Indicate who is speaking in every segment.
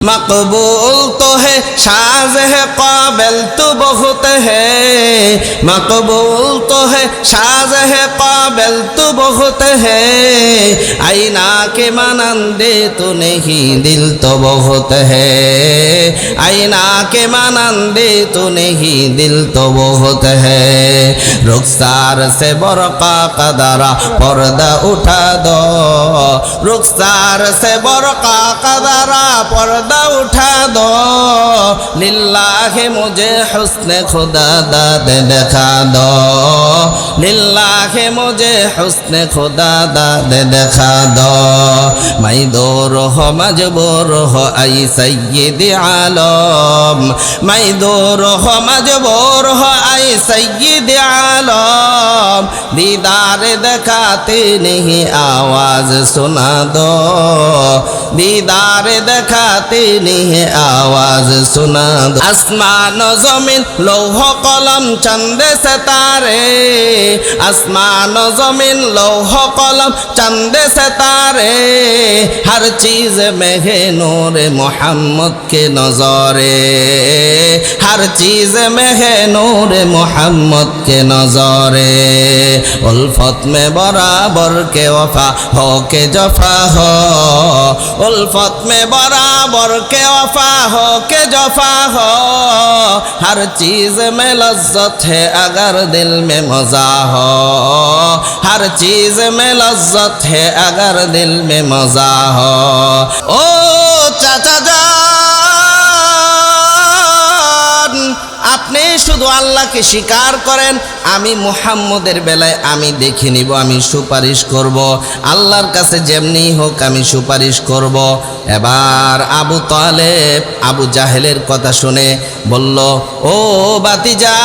Speaker 1: मकबूल तो है साज है काबिल तो बहुत है। मकबूल तो है साज है काबिल तो बहुत है। आईना के मानंदे तो नहीं दिल तो बहुत है। आईना के मानंदे तो नहीं दिल तो बहुत है। रुखसार से बरका कदरा पर्दा उठा दो। रुखसार से बरका कदरा पर्दा उठा दो। लिल्लाहे मुझे हुस्न खुदा दाद दिखा दो। लिल्लाहे मुझे हुस्न खुदा दाद दिखा दो। मैं दूर हो मजबूर हो आई सय्यद आलम। मैं दूर हो मजबूर हो आई सय्यद आलम। दीदार दिखाते नहीं आवाज सुना दो। दीदार दिखाते नहीं आवाज सुना दो। आसमान जमीन लौह कलम चंद सितारे। आसमान जमीन लौह कलम चंद सितारे। हर चीज में है नूर मोहम्मद के नजरे। हर चीज में है नूर मोहम्मद के नजरे। उल्फत में बराबर के वफा हो के जफा हो। उल्फत में बराबर के वफा हो के जफा हो। हर चीज में लज्जत है अगर दिल में मजा हो। हर चीज में लज्जत है अगर दिल में मजा हो। ओ चाचा जान আপনি শুধু আল্লাহকে স্বীকার করেন। আমি মুহাম্মদের বেলায় আমি দেখে নিব, আমি সুপারিশ করব। আল্লাহর কাছে যেমনি হোক আমি সুপারিশ করব। এবার আবু তালেব আবু জাহেলের কথা শুনে বলল, ও বাতিজা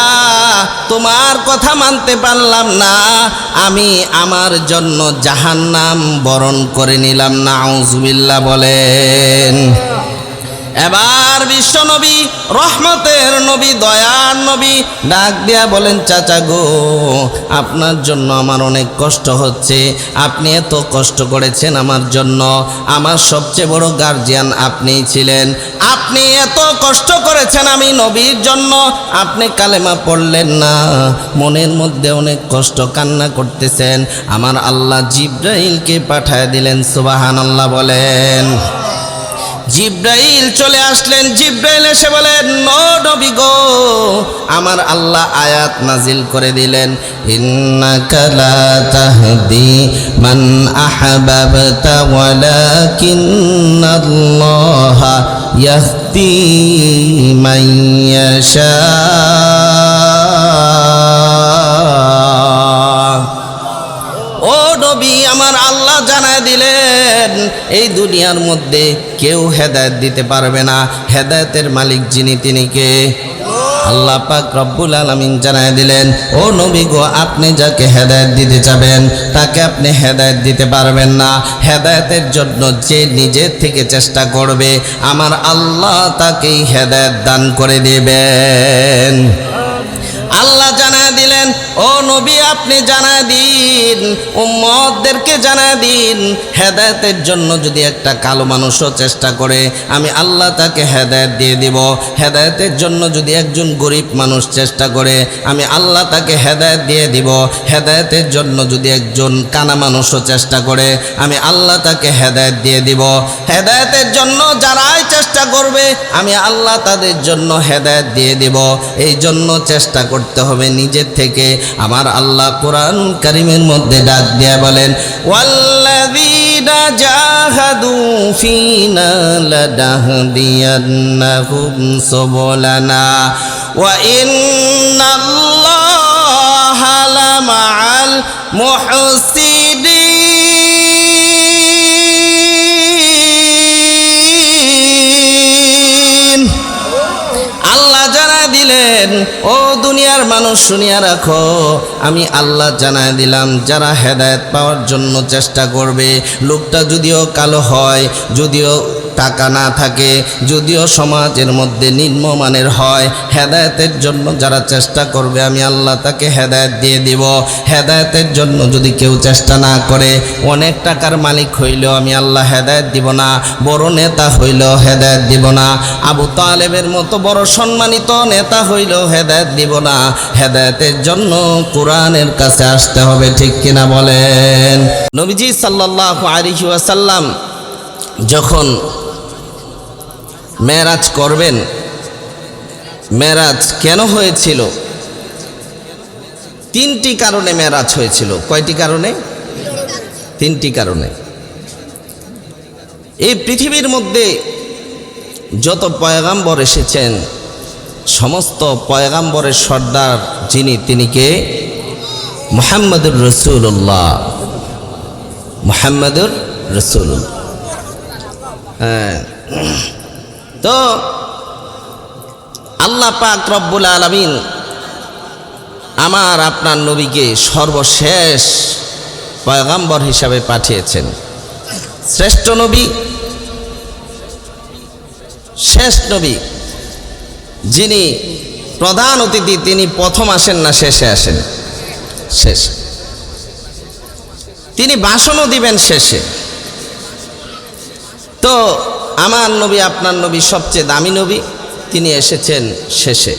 Speaker 1: তোমার কথা মানতে পারলাম না। আমি আমার জন্য জাহান্নাম বরণ করে নিলাম। নাউজুবিল্লাহ বলেন। এবার বিশ্ব নবী রহমতের নবী দয়ার নবী ডাক দিয়া বলেন, চাচা গো আপনার জন্য আমার অনেক কষ্ট হচ্ছে। আপনি এত কষ্ট করেছেন আমার জন্য। আমার সবচেয়ে বড় গার্জিয়ান আপনিই ছিলেন। আপনি এত কষ্ট করেছেন আমি নবীর জন্য। আপনি কালেমা পড়লেন না, মনের মধ্যে অনেক কষ্ট কান্না করতেছেন। আমার আল্লাহ জিব্রাইলকে পাঠায় দিলেন। সুবহানাল্লাহ বলেন। জিব্রাইল চলে আসলেন। জিব্রাইল এসে বলেন, নো নবী গো আমার আল্লাহ আয়াত নাজিল করে দিলেন, ইন্নাকা লা তাহদি মান আহবাবতা ওয়ালাকিন্নাল্লাহা ইয়াহদি মান ইয়াশা। ও নবী আমার আল্লাহ জানায় দিলেন এই দুনিয়ার মধ্যে কেউ হেদায়েত দিতে পারবে না। হেদায়েতের মালিক যিনি তিনি কে? আল্লাহ পাক রব্বুল আলামিন জানায় দিলেন, ও নবী গো আপনি যাকে হেদায়েত দিতে চাবেন তাকে আপনি হেদায়েত দিতে পারবেন না। হেদায়েতের জন্য যে নিজের থেকে চেষ্টা করবে আমার আল্লাহ তাকেই হেদায়েত দান করে দেবেন। আল্লাহ জানায় দিলেন, ও নবী আপনি জানায় দিন, উম্মতদেরকে জানায় দিন, হেদায়েতের জন্য যদি একটা কালো মানুষও চেষ্টা করে আমি আল্লাহ তাকে হেদায়েত দিয়ে দিব। হেদায়েতের জন্য যদি একজন গরিব মানুষ চেষ্টা করে আমি আল্লাহ তাকে হেদায়েত দিয়ে দিব। হেদায়েতের জন্য যদি একজন কানা মানুষও চেষ্টা করে আমি আল্লাহ তাকে হেদায়েত দিয়ে দিব। হেদায়েতের জন্য যারাই চেষ্টা করবে আমি আল্লাহ তাদের জন্য হেদায়েত দিয়ে দিব। এই জন্য চেষ্টা করতে হবে নিজের থেকে। আমার আল্লাহ কোরআন কারীমের মধ্যে ডাক দিয়ে বলেন, ওয়াল্লাযীনা জাহাদু ফীনা লানাহদিয়ান্নাহুম সুবুলানা ওয়া ইন্নাল্লাহা লামাআল মুহসিনিন। আল্লাহ জানায় দিলেন, ও দুনিয়ার মানুষ শুনিয়া রাখো, আমি আল্লাহ জানায় দিলাম যারা হেদায়েত পাওয়ার জন্য চেষ্টা করবে, লোকটা যদিও কালো হয়, যদিও টাকা না থাকে, যদিও সমাজের মধ্যে নিম্নমানের হয়, হেদায়েতের জন্য যারা চেষ্টা করবে আমি আল্লাহ তাকে হেদায়েত দিয়ে দিব। হেদায়েতের জন্য যদি কেউ চেষ্টা না করে, অনেক টাকার মালিক হইলেও আমি আল্লাহ হেদায়েত দিব না, বড় নেতা হইলেও হেদায়েত দিব না, আবু তালেবের মতো বড় সম্মানিত নেতা হইলেও হেদায়েত দিব না। হেদায়েতের জন্য কোরআনের কাছে আসতে হবে, ঠিক কিনা বলেন? নবীজি সাল্লাল্লাহু আলাইহি ওয়াসাল্লাম যখন মেরাজ করবেন, মেরাজ কেন হয়েছিল? তিনটি কারণে মেরাজ হয়েছিল। কয়টি কারণে? তিনটি কারণে। এই পৃথিবীর মধ্যে যত পয়গাম্বর এসেছেন, সমস্ত পয়গাম্বরের সর্দার যিনি, তিনি কে? মুহাম্মদুর রাসূলুল্লাহ। মুহাম্মদুর রাসূলুল্লাহ। হ্যাঁ, তো আল্লাহ পাক রব্বুল আলামিন আমার আপনার নবীকে সর্বশেষ পয়গাম্বর হিসাবে পাঠিয়েছেন। শ্রেষ্ঠ নবী, শেষ নবী, যিনি প্রধান অতিথি, তিনি প্রথম আসেন না শেষে আসেন? শেষ। তিনি ভাষণও দিবেন শেষে। তো আমার নবী, আপনার নবী সবচেয়ে দামি নবী, তিনি এসেছেন শেষে।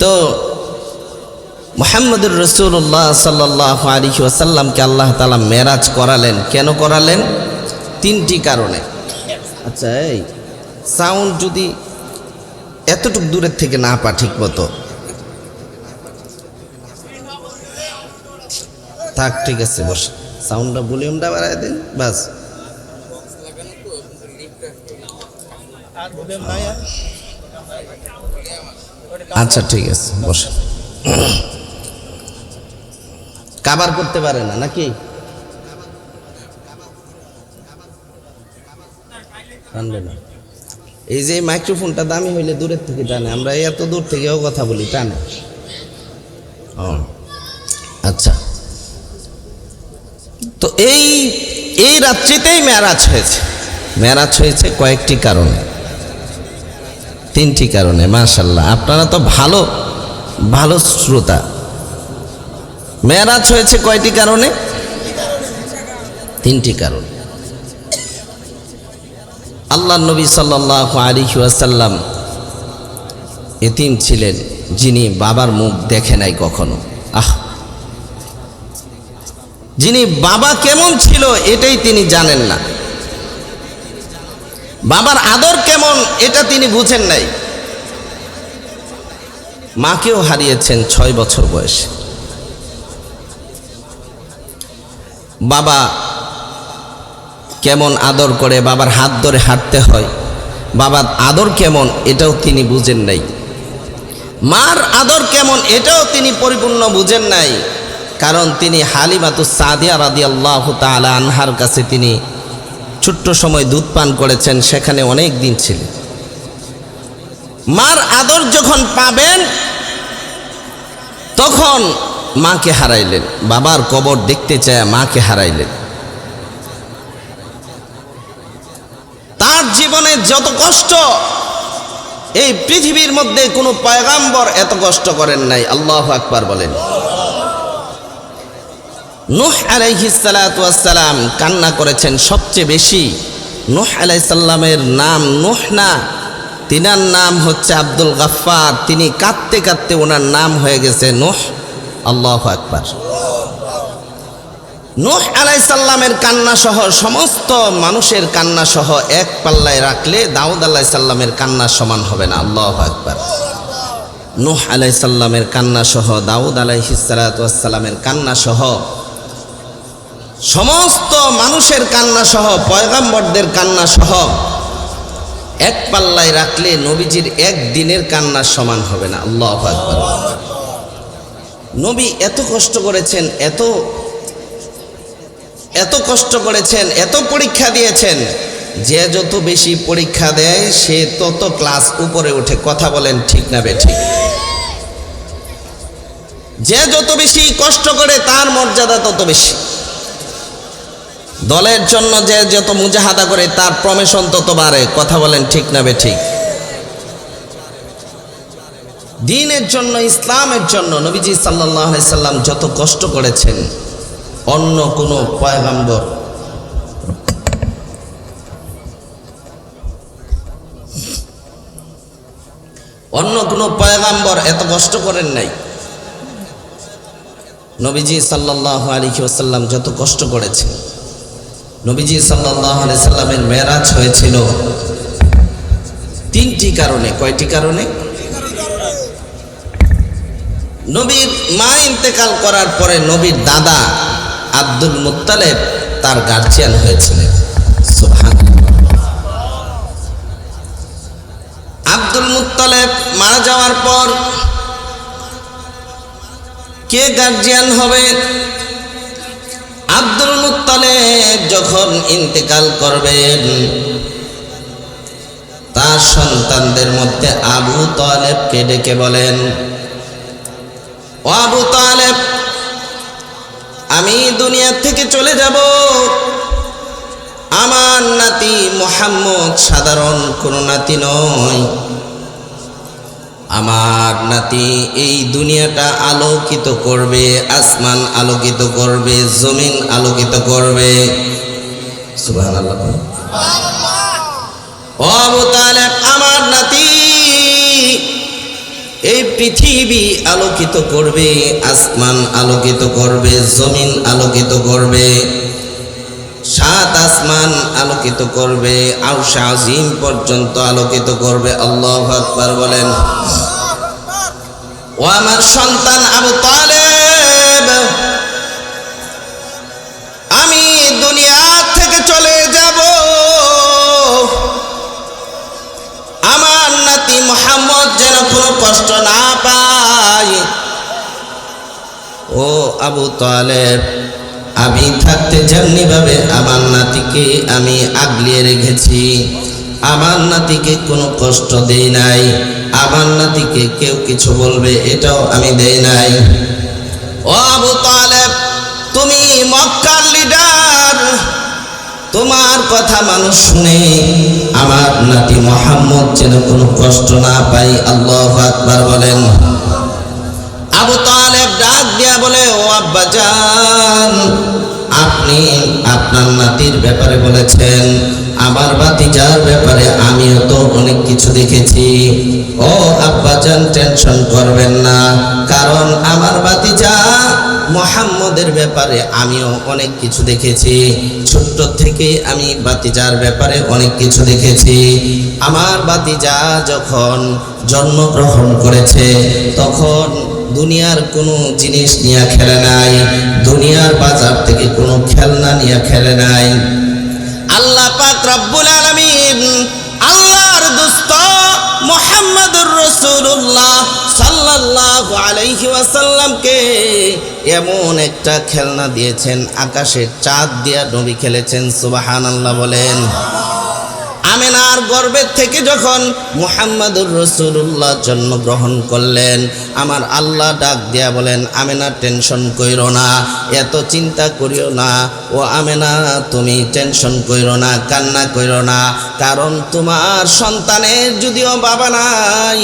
Speaker 1: তো মুহাম্মদুর রাসূলুল্লাহ সাল্লাল্লাহু আলাইহি ওয়াসাল্লামকে আল্লাহ তাআলা মেরাজ করালেন। কেন করালেন? তিনটি কারণে। আচ্ছা, এই সাউন্ড যদি এতটুক দূরের থেকে না পা ঠিক মতো থাক, ঠিক আছে, বস। সাউন্ডটা ভলিউমটা বাড়ায় দিন, বাস। আচ্ছা, ঠিক আছে, বস। কাভার করতে পারে না নাকি? টানবে না। এই যে মাইক্রোফোনটা দামি হইলে দূরের থেকে টানে, আমরা এত দূর থেকেও কথা বলি, টানে। ও আচ্ছা, তো এই রাত্রিতেই মেরাজ হয়েছে। মেরাজ হয়েছে কয়েকটি কারণে, তিনটি কারণে। মাশাআল্লাহ, আপনারা তো ভালো ভালো শ্রোতা। মেরাজ হয়েছে কয়টি কারণে? তিনটি কারণ। আল্লাহর নবী সাল্লাল্লাহু আলাইহি ওয়াসাল্লাম এতিম ছিলেন, যিনি বাবার মুখ দেখে নাই কখনো। যিনি বাবা কেমন ছিল এটাই তিনি জানেন না, বাবার আদর কেমন এটা তিনি বুঝেন নাই। মাকেও হারিয়েছেন 6 বছর বয়সে। বাবা কেমন আদর করে, বাবার হাত ধরে হাঁটতে হয়, বাবার আদর কেমন এটাও তিনি বুঝেন নাই। মার আদর কেমন এটাও তিনি পরিপূর্ণ বুঝেন নাই, কারণ তিনি হালিমাতুস সাদিয়া রাদিয়াল্লাহু তাআলা আনহার কাছে তিনি ছোট্ট সময় দুধ পান করেছেন, সেখানে অনেক দিন ছিলেন। মার আদর যখন পাবেন তখন মাকে হারাইলেন, বাবার কবর দেখতে চায় মাকে হারাইলেন। তার জীবনে যত কষ্ট, এই পৃথিবীর মধ্যে কোনো পয়গাম্বর এত কষ্ট করেন নাই। আল্লাহু আকবার বলেন। নূহ আলাইহিস সালাতু ওয়াস সালাম কান্না করেছেন সবচেয়ে বেশি। নূহ আলাইহিস সালামের নাম নূহ না, তিনার নাম হচ্ছে আব্দুল গাফফার। তিনি কাঁদতে কাঁদতে ওনার নাম হয়ে গেছে নূহ। আল্লাহু আকবার। নূহ আলাইহিস সালামের কান্না সহ সমস্ত মানুষের কান্না সহ এক পাল্লায় রাখলে দাউদ আলাইহিস সালামের কান্নার সমান হবে না। আল্লাহু আকবার। নূহ আলাইহিস সালামের কান্না সহ, দাউদ আলাইহিস সালাতু ওয়াস সালামের কান্না সহ, সমস্ত মানুষের কান্না সহ, পয়গাম্বরদের কান্না সহ এক পাল্লায় রাখলে নবীজির এক দিনের কান্নার সমান হবে না। আল্লাহু আকবার। নবী এত কষ্ট করেছেন, এত কষ্ট করেছেন, এত পরীক্ষা দিয়েছেন। যে যত বেশি পরীক্ষা দেয় সে তত ক্লাস উপরে ওঠে। কথা বলেন ঠিক না বেঠিক? যে যত বেশি কষ্ট করে তার মর্যাদা তত বেশি। দলের জন্য যে যত মুজাহাদা করে তার প্রমেশন তত বাড়ে। কথা বলেন ঠিক না বেঠিক? দ্বীনের জন্য, ইসলামের জন্য নবীজি সাল্লাল্লাহু আলাইহি সাল্লাম যত কষ্ট করেছেন অন্য কোনো পয়গম্বর এত কষ্ট করেন নাই। নবীজি সাল্লাল্লাহু আলাইহি ওয়াসাল্লাম যত কষ্ট করেছেন। নবীজি সাল্লাল্লাহু আলাইহি সাল্লামের মেরাজ হয়েছিল তিনটি কারণে। কয়টি কারণে? নবীর মা ইন্তেকাল করার পরে নবীর দাদা আব্দুল মুত্তালিব তার গার্জিয়ান হয়েছিলেন। সুবহানাল্লাহ। আব্দুল মুত্তালিব মারা যাওয়ার পর কে গার্জিয়ান হবে? আব্দুল মুত্তালিব যখন ইন্তেকাল করবেন তার সন্তানদের মধ্যে আবু তালেবকে ডেকে বলেন, ও আবু তালেব, আমি দুনিয়া থেকে চলে যাব। আমার নাতি মুহাম্মদ সাধারণ কোন নাতি নয়। আমার নাতি এই দুনিয়াটা আলোকিত করবে, আসমান আলোকিত করবে, জমিন আলোকিত করবে। সুবহানাল্লাহ। ও আবু তালেব, আমার নাতি এই পৃথিবী আলোকিত করবে, আসমান আলোকিত করবে, জমিন আলোকিত করবে, সাত আসমান আলোকিত করবে, আরশ আজিম পর্যন্ত আলোকিত করবে। আল্লাহু আকবার বলেন। ও আমার সন্তান আবু তালেব, আমি দুনিয়া থেকে চলে যাব। আমার নাতি মুহাম্মদ যেন কোনো কষ্ট না পায়। ও আবু তালেব, আমি থাকতে যেমনি ভাবে আমার নাতিকে আমি আগলিয়ে রেখেছি, আমার নাতিকে কোনো কষ্ট দেই নাই, আমার নাতিকে কেউ কিছু বলবে এটাও আমি দেই নাই। ও আবু তালেব, তুমি মক্কার লিডার, তোমার কথা মানুষ শুনে আমার নাতি মুহাম্মদ যেন কোনো কষ্ট না পাই। আল্লাহু আকবার বলেন। আবু তালেব ডাক দিয়া বলে, ও আব্বাজান, আপনি আপনার নাতির ব্যাপারে বলেছেন, আমার ভাতিজার ব্যাপারে আমিও তো অনেক কিছু দেখেছি। ও আব্বাজান, টেনশন করবেন না, কারণ আমার ভাতিজা মুহাম্মদের ব্যাপারে আমিও অনেক কিছু দেখেছি। ছোট্ট থেকে আমি ভাতিজার ব্যাপারে অনেক কিছু দেখেছি। আমার ভাতিজা যখন জন্মগ্রহণ করেছে তখন দুনিয়ার কোনো জিনিস নিয়ে খেলে নাই, দুনিয়ার বাজার থেকে কোনো খেলনা নিয়ে খেলে নাই। আল্লাহ পাক রব্বুল আলামিন আল্লাহর দোস্ত মুহাম্মদুর রাসূলুল্লাহ সাল্লাল্লাহু আলাইহি ওয়াসাল্লামকে এমন একটা খেলনা দিয়েছেন, আকাশের চাঁদ দিয়া নবী খেলেছেন। সুবহানাল্লাহ বলেন। আমেনার গর্ভের থেকে যখন মুহাম্মদুর রাসূলুল্লাহ জন্মগ্রহণ করলেন, আমার আল্লাহ ডাক দিয়া বলেন, আমেনা টেনশন কইরো না, এত চিন্তা করিও না। ও আমেনা, তুমি টেনশন কইরো না, কান্না কইরো না, কারণ তোমার সন্তানের যদিও বাবা নাই,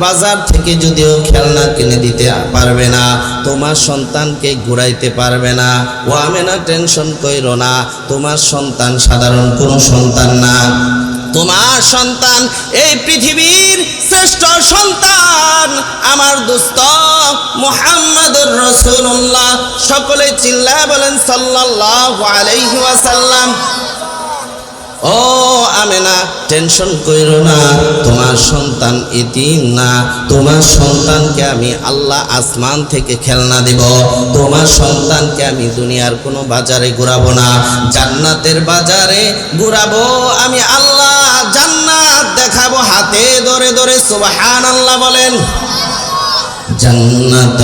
Speaker 1: বাজার থেকে যদিও খেলনা কিনে দিতে পারবে না, তোমার সন্তানকে ঘুরাইতে পারবে না। ও আমেনা টেনশন কইরো না, তোমার সন্তান সাধারণ কোনো সন্তান না, তোমার সন্তান এই পৃথিবীর শ্রেষ্ঠ সন্তান, আমার দোস্ত মুহাম্মদুর রাসূলুল্লাহ। সকলে চিল্লায় বলেন সাল্লাল্লাহু আলাইহি ওয়াসাল্লাম। ও আমেনা, টেনশন কইরো না, তোমার সন্তান এতিম না, তোমার সন্তানকে আমি আল্লাহ আসমান থেকে খেলনা দেব, তোমার সন্তানকে আমি দুনিয়ার কোনো বাজারে ঘুরাবো না, জান্নাতের বাজারে ঘুরাবো আমি আল্লাহ, জান্নাত দেখাবো হাতে ধরে ধরে। সুবহানাল্লাহ বলেন। जन्नत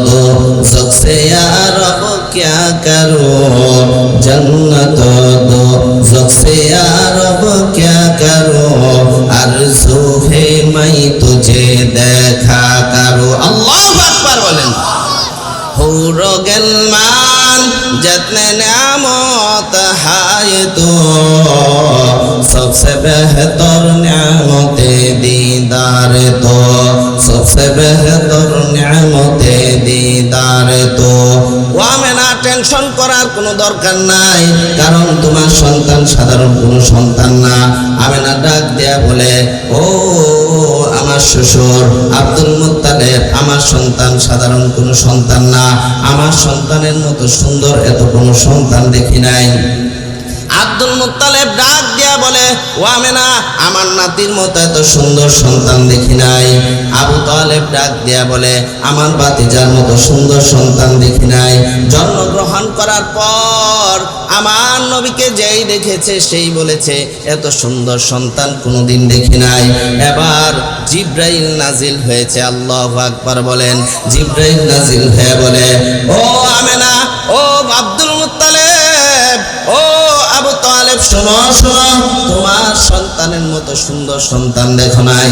Speaker 1: दोज़ख से या रब क्या करूं, जन्नत दोज़ख से या रब क्या करूं, आरज़ू है मैं तुझे देखा करूं। अल्लाहु अकबर बोलें। हुर गलमान जतने नियामत है तो सबसे बेहतर नेमते दीदार तो सबसे बेहतर नेमते दीदार तो ও আমেনা টেনশন করার কোনো দরকার নাই, কারণ তোমার সন্তান সাধারণ কোনো সন্তান না। আমেনা ডাক দেয়া বলে, ও আমার শ্বশুর আব্দুল মুত্তালিব, আমার সন্তান সাধারণ কোনো সন্তান না, আমার সন্তানের মতো সুন্দর এত কোনো সন্তান দেখি নাই। আব্দুল মুত্তালিব ডাক দিয়া বলে, ও আমেনা, আমার নাতির মতো এত সুন্দর সন্তান দেখি নাই। আবু তালেব ডাক দিয়া বলে, আমার ভাতিজার মতো সুন্দর সন্তান দেখি নাই। জন্মগ্রহণ করার পর আমার নবীকে যেই দেখেছে সেই বলেছে এত সুন্দর সন্তান কোনোদিন দেখি নাই। এবার জিব্রাইল নাজিল হয়েছে, আল্লাহু আকবার বলেন। জিব্রাইল নাজিল হয়ে বলে, ও আমেনা, ও আব্দুল মুত্তালিব, ও আবু তালেব, শোনো শোনো, তোমার সন্তানের মতো সুন্দর সন্তান দেখো নাই।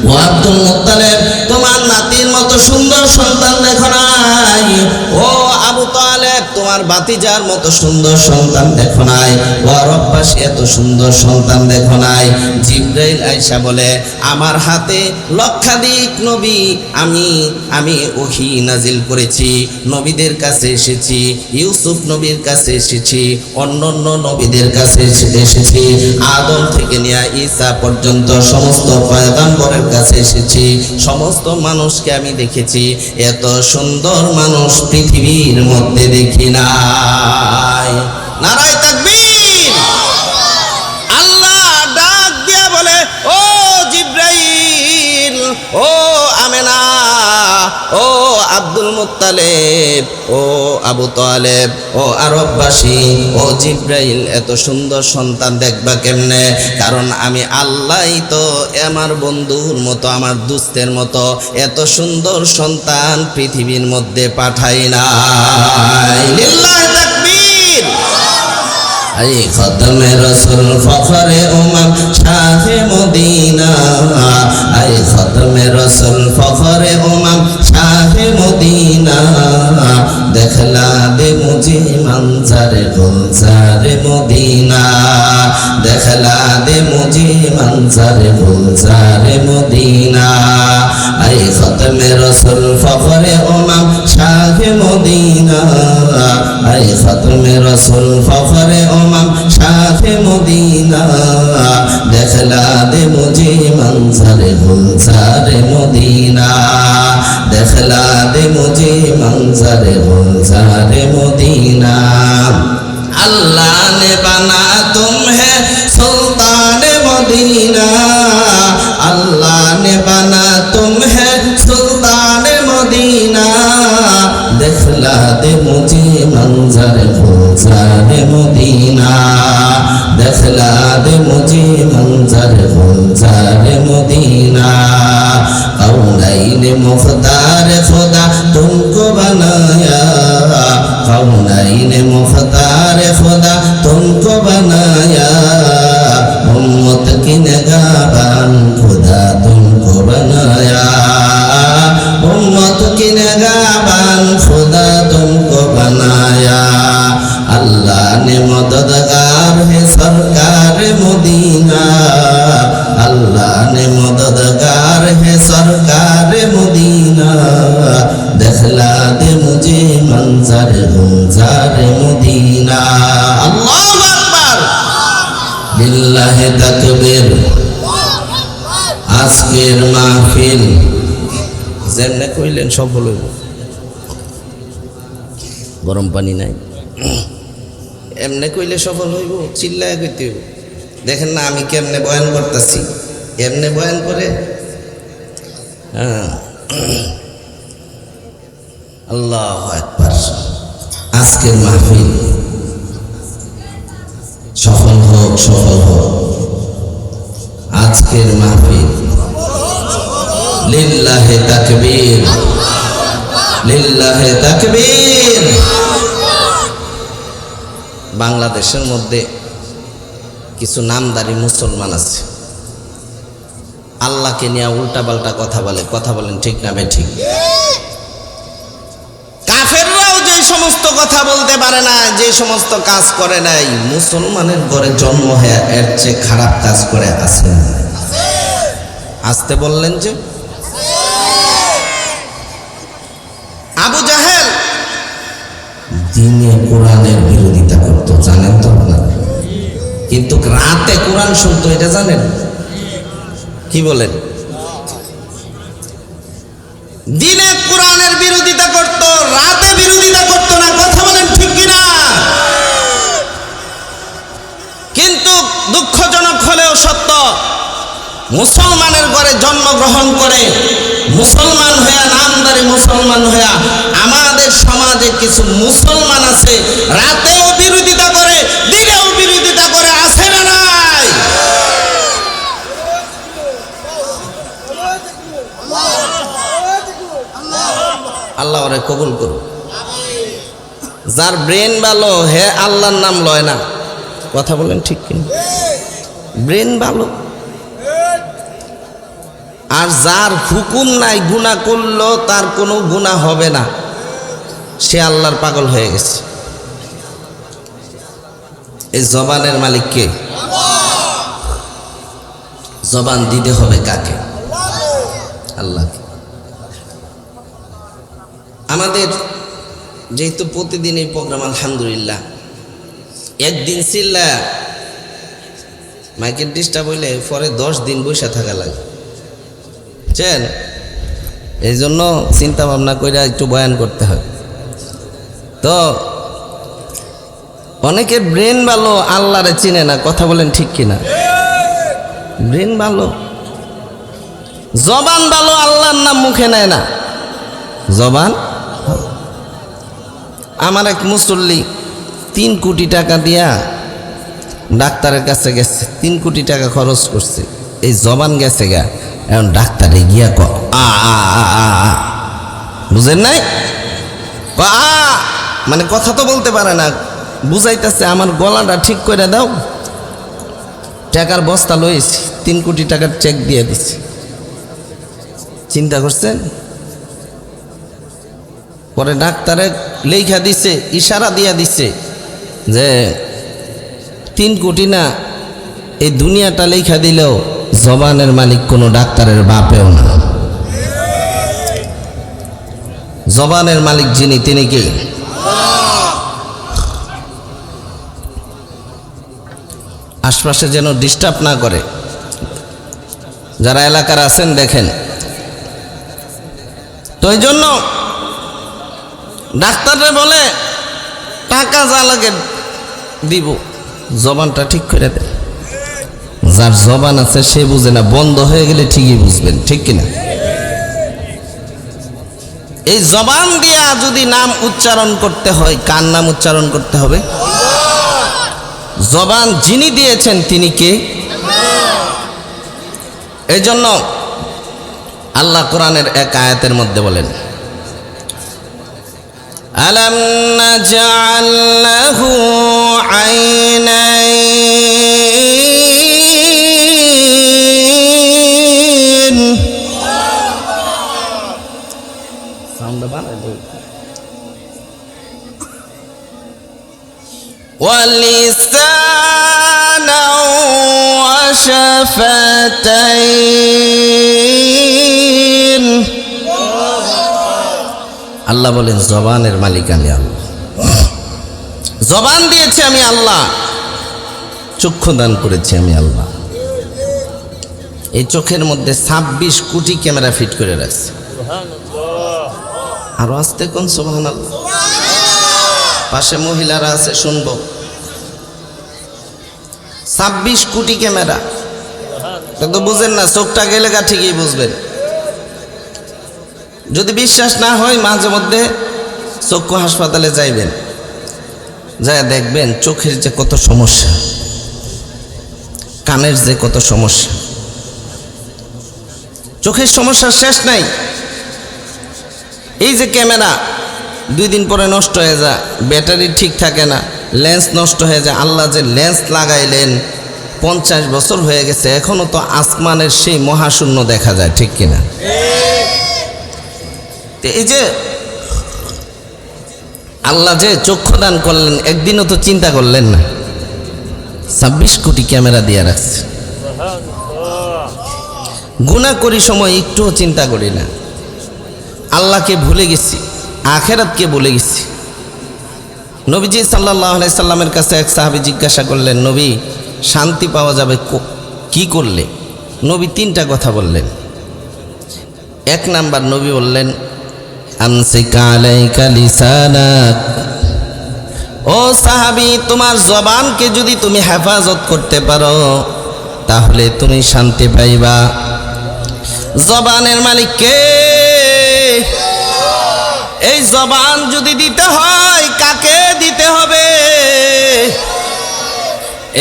Speaker 1: ও আব্দুল মুত্তালিব, তোমার নাতির মতো সুন্দর সন্তান দেখো নাই। ও আবু তালেব, তোমার ভাতিজার মতো সুন্দর সন্তান দেখো নাই। ও আরববাসী, এত সুন্দর সন্তান দেখো নাই। জিব্রাইল আয়েশা বলে, আমার হাতে লক্ষাধিক নবী, আমি ওহী নাজিল করেছি, নবীদের কাছে এসেছি, ইউসুফ নবীর কাছে এসেছি, অন্যান্য নবীদের কাছে এসেছি, আদম থেকে নিয়ে ঈসা পর্যন্ত সমস্ত পয়গম্বরের কাছে এসেছি, সমস্ত মানুষকে আমি দেখেছি, এত সুন্দর মানুষ পৃথিবীর মধ্যে দেখি নাই। নারায়ে তাকবীর। আল্লাহ ডাক দিয়া বলে, ও জিব্রাইল, ও আমেনা, ও আব্দুল মুত্তালিব, ও আবু তালেব, ও আরববাসী, ও জিব্রাইল, এত সুন্দর সন্তান দেখবা কেমনে? কারণ আমি আল্লাহই তো আমার বন্ধুর মতো, আমার দুস্তের মতো এত সুন্দর সন্তান পৃথিবীর মধ্যে পাঠাই নাই। লিল্লাহি তাকবীর। আই খতমে রসুল ফখরে উমাম শাহে মদিনা, আই খতমে রসুল ফখরে উমাম শাহে মদিনা, দেখলা দে মুঝে মঞ্জরে গুলজারে মদিনা, দেখলা দে মুঝে মঞ্জরে গুলজারে মদিনা, আই খতমে রসুল ফখরে উমাম শাহে মদিনা, আই খতমে রসুল ফখরে उमम शाहे मदीना, देखला दे मुझे मंजर गुलजार मदीना, देखला दे मुझे मंजर गुलजार मदीना। अल्लाह ने बना तुम्हें सुल्तान मदीना, अल्लाह ने बना तुम्हें सुल्तान मदीना, देखला दे मुझे मंजर गुलजार मदीना, देखला दे मुझे मंजर गुलजार मदीना। कौनैन मुख्तार खुदा तुमको बनाया, कौनैन मुख्तार खुदा तुमको बनाया, उम्मत की निगाहबान खुदा तुमको बनाया, उम्मत की निगाहबान खुदा तुमको बनाया। अल्लाह ने मददगार है सरकार मदीना, अल्लाह ने मददगार है सरकार मदीना, देखला दे मुझे मंजर गुलजार मदीना। अल्लाहु আকবার। লিল্লাহি তাকবীর। আজকের মাহফিল যেমনে কইলেন সব হলো, গরম পানি নাই, এমনে কইলে সফল হইব, চিল্লায় কইতে হইব। দেখেন না আমি কেমনে বয়ান করতেছি, এমনে বয়ান করে। আল্লাহু আকবার। আজকের মাহফিল সফল হোক, সফল হোক। আজকের মাহফিল লিল্লাহি তাকবীর, লিল্লাহি তাকবীর। বাংলাদেশের মধ্যে কিছু নামদারি মুসলমান আছে, আল্লাহকে নিয়ে উল্টা পাল্টা কথা বলে। কথা বলেন ঠিক না বে ঠিক? কাফেররাও যে সমস্ত সমস্ত কথা বলতে পারে না, যে সমস্ত কাজ করে নাই, মুসলমানের ঘরে জন্ম হয়ে এর চেয়ে খারাপ কাজ করে আছে। আসতে বললেন যে আবু জাহেল দিনে কোরআনের বিরোধিতা করতো, জানেন তো আপনারা, কিন্তু রাতে কোরআন শুনতো, এটা জানেন? কি বলেন? দিনে কোরআনের বিরোধিতা করত, রাতে বিরোধিতা করত না। কথা বলেন ঠিক কিনা? কিন্তু দুঃখজনক হলেও সত্য, মুসলমানের ঘরে জন্মগ্রহণ করে মুসলমান হইয়া, নামদারি মুসলমান হইয়া আমাদের সমাজে কিছু মুসলমান আছে রাতেও বিরোধিতা করে, দিনেও বিরোধিতা করে, আছে না নাই? আল্লাহ ওরে কবুল করুন। যার ব্রেন ভালো হে আল্লাহর নাম লয় না। কথা বলেন ঠিক কিনা? ব্রেন ভালো। আর যার হুকুম নাই, গুনাহ করলো তার কোনো গুনাহ হবে না, সে আল্লাহর পাগল হয়ে গেছে। এই জবানের মালিক কে? জবান দিতে হবে কাকে? আল্লাহকে। আমাদের যেহেতু প্রতিদিন এই প্রোগ্রাম, আলহামদুলিল্লাহ, একদিন চিল্লা মাইকের ডিস্টার্ব হইলে পরে 10 দিন বসে থাকা লাগে, বুঝছেন? এই জন্য চিন্তা ভাবনা করে একটু বয়ান করতে হয়। তো অনেকের ব্রেন ভালো, আল্লাহরে চিনে না। কথা বলেন ঠিক কিনা? ব্রেন ভালো, জবান ভালো, আল্লাহর নাম মুখে নেয় না। জবান। আমার এক মুসল্লি 3 কোটি টাকা দিয়া ডাক্তারের কাছে গেছে, 3 কোটি টাকা খরচ করছে, এই জবান গেছে গা। এখন ডাক্তারে গিয়া বুঝেন নাই, মানে কথা তো বলতে পারে না, বুঝাইতেছে আমার গলাটা ঠিক করে দাও। টাকার বস্তা লইছি, 3 কোটি টাকার চেক দিয়ে দিছি। চিন্তা করছেন? পরে ডাক্তারে লেখা দিছে, ইশারা দিয়া দিছে যে 3 কোটি না, এই দুনিয়াটা লেখা দিলেও জবানের মালিক কোনো ডাক্তারের বাপেও না। জবানের মালিক যিনি, তিনি কে? আশপাশে যেন ডিস্টার্ব না করে। যারা এলাকার আছেন দেখেন। তো এই জন্য ডাক্তাররা বলে টাকা যা লাগে দিব, জবানটা ঠিক করে দেয়। যার জবান আছে সে বুঝে না, বন্ধ হয়ে গেলে ঠিকই বুঝবেন, ঠিক কিনা? এই জবান দিয়া যদি নাম উচ্চারণ করতে হয়, কার নাম উচ্চারণ করতে হবে? জবান যিনি দিয়েছেন তিনি কে? এই জন্য আল্লাহ কোরআনের এক আয়াতের মধ্যে বলেন, আলাম নাজআল লাহু আইনাইন। সাউন্ড বাড়াই দাও। ওয়ালিসানা ওয়া শাফাতাইন। আল্লাহ বলেন জবানের মালিক আমি আল্লাহ। জবান দিয়েছি আমি আল্লাহ, চক্ষু দান করেছি আমি আল্লাহ। এই চোখের মধ্যে 26 কোটি ক্যামেরা ফিট করে রাখছে। আরো আসতে কোন সুবহানাল্লাহ। পাশে মহিলারা আছে, শুনবো। 26 কোটি ক্যামেরা, কিন্তু বুঝেন না, চোখটা গেলে গা ঠিকই বুঝবেন। যদি বিশ্বাস না হয় মাঝে মধ্যে চক্ষু হাসপাতালে যাইবেন, যায় দেখবেন চোখের যে কত সমস্যা, কানের যে কত সমস্যা। চোখের সমস্যা শেষ নাই। এই যে ক্যামেরা 2 দিন পরে নষ্ট হয়ে যায়, ব্যাটারি ঠিক থাকে না, লেন্স নষ্ট হয়ে যায়। আল্লাহ যে লেন্স লাগাইলেন 50 বছর হয়ে গেছে, এখনো তো আসমানের সেই মহাশূন্য দেখা যায়, ঠিক কিনা? এই যে আল্লাহ যে চক্ষু দান করলেন, একদিনও তো চিন্তা করলেন না 26 কোটি ক্যামেরা দিয়ে রাখছে। গুনাহ করি সময় একটুও চিন্তা করি না, আল্লাহকে ভুলে গেছি, আখেরাতকে ভুলে গেছি। নবীজি সাল্লাল্লাহু আলাইহি সাল্লামের কাছে এক সাহাবী জিজ্ঞাসা করলেন, নবী শান্তি পাওয়া যাবে কি করলে? নবী 3টা কথা বললেন। 1 নাম্বার নবী বললেন, আমসিকা আলাইকা লিসানাক, ও সাহাবী তোমার জবানকে যদি তুমি হেফাজত করতে পারো তাহলে তুমি শান্তি পাইবা। জবানের মালিক কে? এই জবান যদি দিতে হয় কাকে দিতে হবে?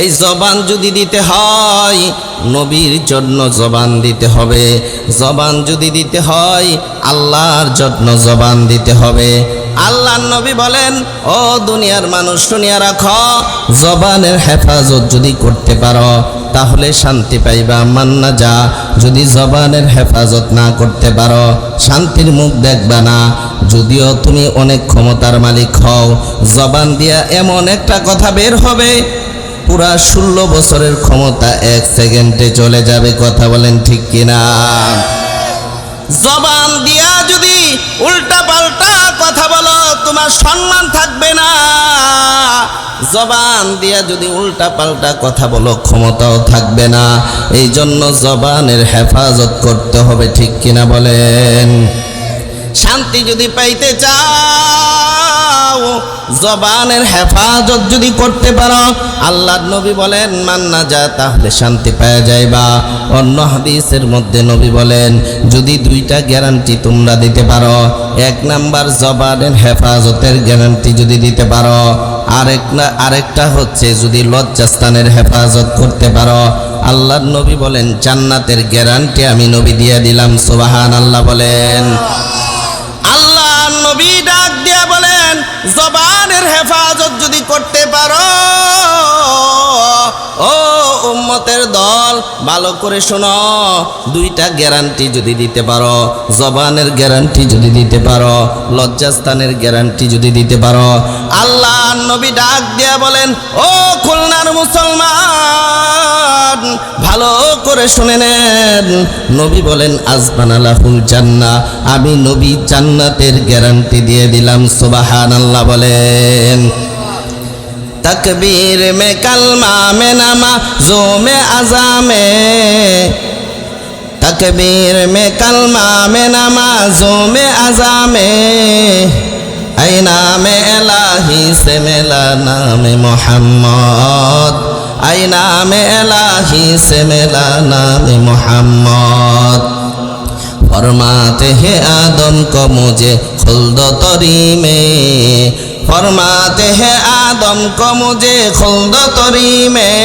Speaker 1: এই জবান যদি দিতে হয় নবীর জন্য জবান দিতে হবে। জবান যদি দিতে হয় আল্লাহর জন্য জবান দিতে হবে। আল্লাহর নবী বলেন, ও দুনিয়ার মানুষ শুনিয়া রাখো, জবানের হেফাজত যদি করতে পারো তাহলে শান্তি পাইবা। মান্না যা, যদি জবানের হেফাজত না করতে পারো শান্তির মুখ দেখবা না। যদিও তুমি অনেক ক্ষমতার মালিক হও, জবান দিয়া এমন একটা কথা বের হবে পুরা 16 বছরের ক্ষমতা 1 সেকেন্ডে চলে যাবে। কথা বলেন ঠিক কিনা? জবান দিয়া যদি উল্টা পাল্টা কথা বলো তোমার সম্মান থাকবে না। জবান দিয়া যদি উল্টা পাল্টা কথা বলো ক্ষমতাও থাকবে না। এই জন্য জবানের হেফাজত করতে হবে, ঠিক কিনা বলেন? শান্তি যদি পাইতে চাও জবানের হেফাজত যদি করতে পারো, আল্লাহর নবী বলেন মান্না যা, তাহলে শান্তি পাওয়া যাইবা। অন্য হাদিসের মধ্যে নবী বলেন, যদি 2টা গ্যারান্টি তোমরা দিতে পারো, 1 নাম্বার জবানের হেফাজতের গ্যারান্টি যদি দিতে পারো, আরেকটা হচ্ছে যদি লজ্জাস্থানের হেফাজত করতে পারো, আল্লাহর নবী বলেন জান্নাতের গ্যারান্টি আমি নবী দিয়ে দিলাম। সুবহানাল্লাহ বলেন। আল্লাহর নবী ডাক দিয়া বলেন, জবানের হেফাজত যদি করতে পারো, ও উম্মতের দল ভালো করে শোনো, 2টা গ্যারান্টি যদি দিতে পারো, জবানের গ্যারান্টি যদি দিতে পারো, লজ্জাস্থানের গ্যারান্টি যদি দিতে পারো, আল্লাহর নবী ডাক দিয়া বলেন, ও খুলনার মুসলমান ভালো করে শুনে নেন। নবী বলেন আজবানালাহুল জান্নাহ, আমি নবী জান্নাতের গ্যারান্টি দিয়ে দিলাম। সুবহানাল্লাহ বলেন। तकबीर में कलमा में नमाज़ों में अज़ा में, तकबीर में कलमा में नमाज़ों में अज़ा में, ऐ नाम इलाही से मिला नाम मोहम्मद, ऐ नाम इलाही से मिला नाम मोहम्मद। फरमाते हैं आदम को मुझे खुल्द तरी में, फरमाते हैं आदम को मुझे खुल्द तरी में,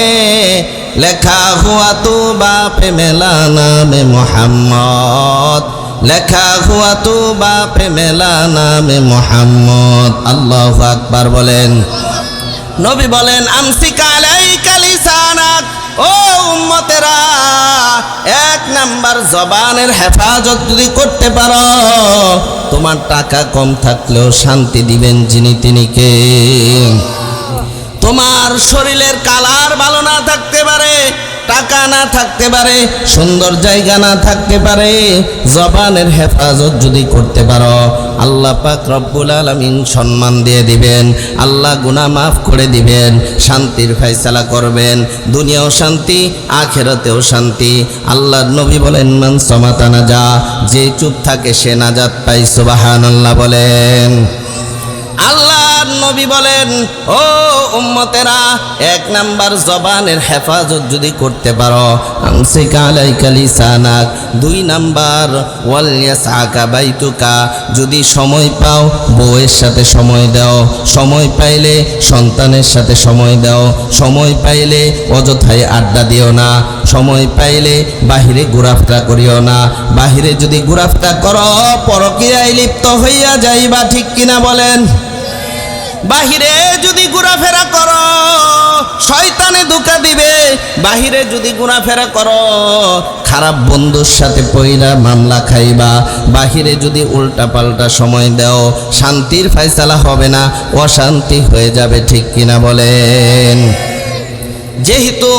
Speaker 1: लिखा हुआ तू बाप मिला नाम मोहम्मद, लिखा हुआ तू बाप मिला नाम मोहम्मद। अल्लाहु আকবার বলেন। নবী বলেন আমসিকা আলাইকা লিসানাক, ও উম্মতেরা 1 নাম্বার জবানের হেফাজত যদি করতে পারো, তোমার টাকা কম থাকলেও শান্তি দিবেন যিনি তিনি কে? তোমার শরীরের কালার ভালো না থাকতে পারে, টাকা না থাকতে পারে, সুন্দর জায়গা না থাকতে পারে, জবানের হেফাজত যদি করতে পারো আল্লাহ পাক রব্বুল আলামিন সম্মান দিয়ে দিবেন, আল্লাহ গুনাহ মাফ করে দিবেন, শান্তির ফয়সালা করবেন, দুনিয়াও শান্তি আখিরাতেও শান্তি। আল্লাহর নবী বলেন মান সামাতা নাজা, যে চুপ থাকে সে নাজাত পায়। সুবহানাল্লাহ বলেন। আল্লাহর নবী বলেন, ও উম্মতেরা 1 নাম্বার জবানের হেফাজত যদি করতে পারো, আমসিকা আলাইকা লিসানাক, 2 নাম্বার ওয়াল ইয়াসআকা বাইতুকা, যদি সময় পাও বউয়ের সাথে সময় দাও, সময় পাইলে সন্তানের সাথে সময় দাও, সময় পাইলে অযথায় আড্ডা দিও না, সময় পাইলে বাহিরে ঘোরাফেরা করিও না। বাহিরে যদি ঘোরাফেরা করো পরকীয়ায় লিপ্ত হইয়া যাইবা, ঠিক কিনা বলেন? বাহিরে যদি ঘোরাফেরা করো শয়তানে ধোঁকা দিবে, বাহিরে যদি ঘোরাফেরা করো খারাপ বন্ধুর সাথে পইরা মামলা খাইবা, বাহিরে যদি উল্টা পাল্টা সময় দাও শান্তির ফয়সালা হবে না, অশান্তি হয়ে যাবে, ঠিক কিনা বলেন? যেহেতু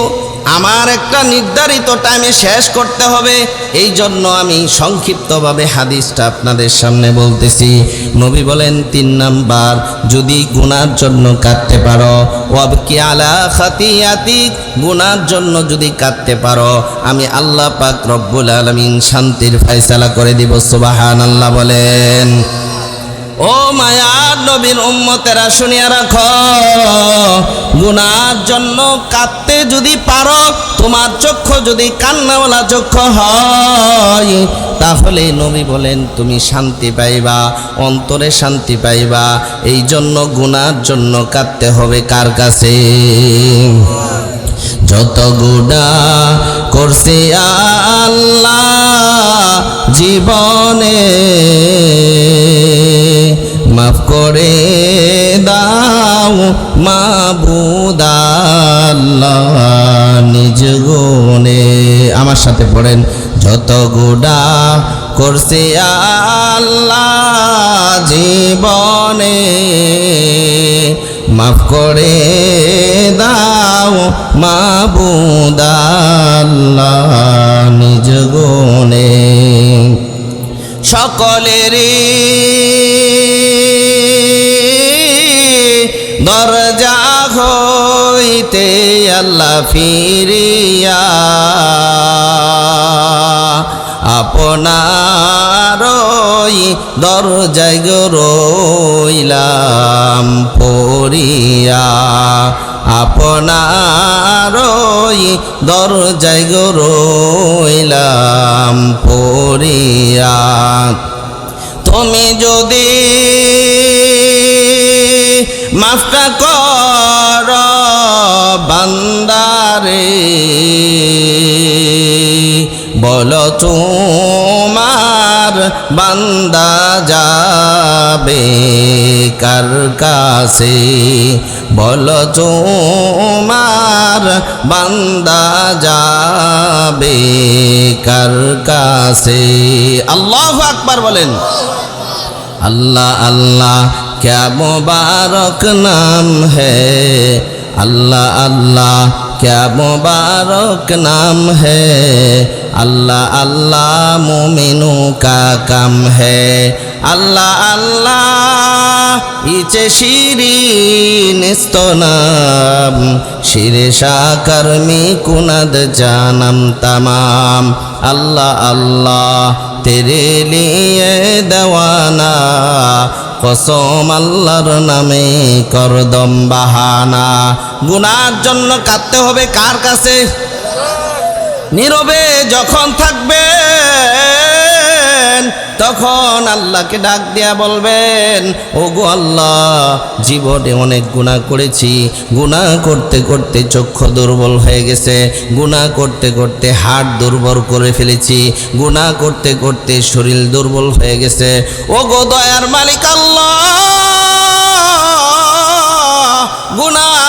Speaker 1: আমার একটা নির্ধারিত টাইমে শেষ করতে হবে, এই জন্য আমি সংক্ষিপ্তভাবে হাদিসটা আপনাদের সামনে বলতেছি। নবী বলেন 3 নাম্বার, যদি গুনার জন্য কাঁদতে পারো, ওয়াবকি আলা খাতিয়াতিক, গুনার জন্য যদি কাঁদতে পারো আমি আল্লাহ পাক রব্বুল আলামিন শান্তির ফয়সালা করে দিব। সুবহানাল্লাহ বলেন। ও মায়ার নবীর উম্মতেরা শুনিয়া রাখো, গুনার জন্য কাঁদতে যদি পারো, তোমার চক্ষু যদি কান্নাওয়ালা চক্ষু হয়, তাহলে নবী বলেন তুমি শান্তি পাইবা, অন্তরে শান্তি পাইবা। এই জন্য গুনার জন্য কাঁদতে হবে কার কাছে? যত গুনাহ করছি আল্লাহ জীবনে মাফ করে দাও মাবুদ আল্লাহ নিজ গুণে। আমার সাথে পড়েন, যত গুনাহ করছি আল্লাহ জীবনে মাফ করে দাও মাবুদ আল্লাহ নিজ গুণে। সকলেরই দরজা হইতে আল্লাহ ফিরিয়া আপনারই দরজায় রইলাম পড়িয়া, আপনারই দরজায় রইলাম পড়িয়া। তুমি যদি মাফটা কর বান্দারে, বলো তোমার বান্দা যাবে কার কাছে, বলো তোমার বান্দা যাবে কার কাছে। আল্লাহু আকবার বলেন। अल्लाह अल्लाह क्या मुबारक नाम है, अल्लाह अल्लाह क्या मुबारक नाम है, अल्लाह अल्लाह मोमिनों का काम है, अल्लाह अल्लाह इचे शिरीन स्तोनाम शिरे शाकर्मी कुनद जानम तमाम, अल्लाह अल्लाह तेरे लिए दवाना কসম আল্লাহর নামে করদম বাহানা। গুনার জন্য কাঁদতে হবে কার কাছে? নীরবে যখন থাকবেন তখন আল্লাহকে ডাক দিয়া বলবেন, ওগো আল্লাহ জীবনে অনেক গুনাহ করেছি, গুনাহ করতে করতে চক্ষু দুর্বল হয়ে গেছে, গুনাহ করতে করতে হাড় দুর্বল করে ফেলেছি, গুনাহ করতে করতে শরীর দুর্বল হয়ে গেছে। ওগো দয়ার মালিক আল্লাহ, গুনাহ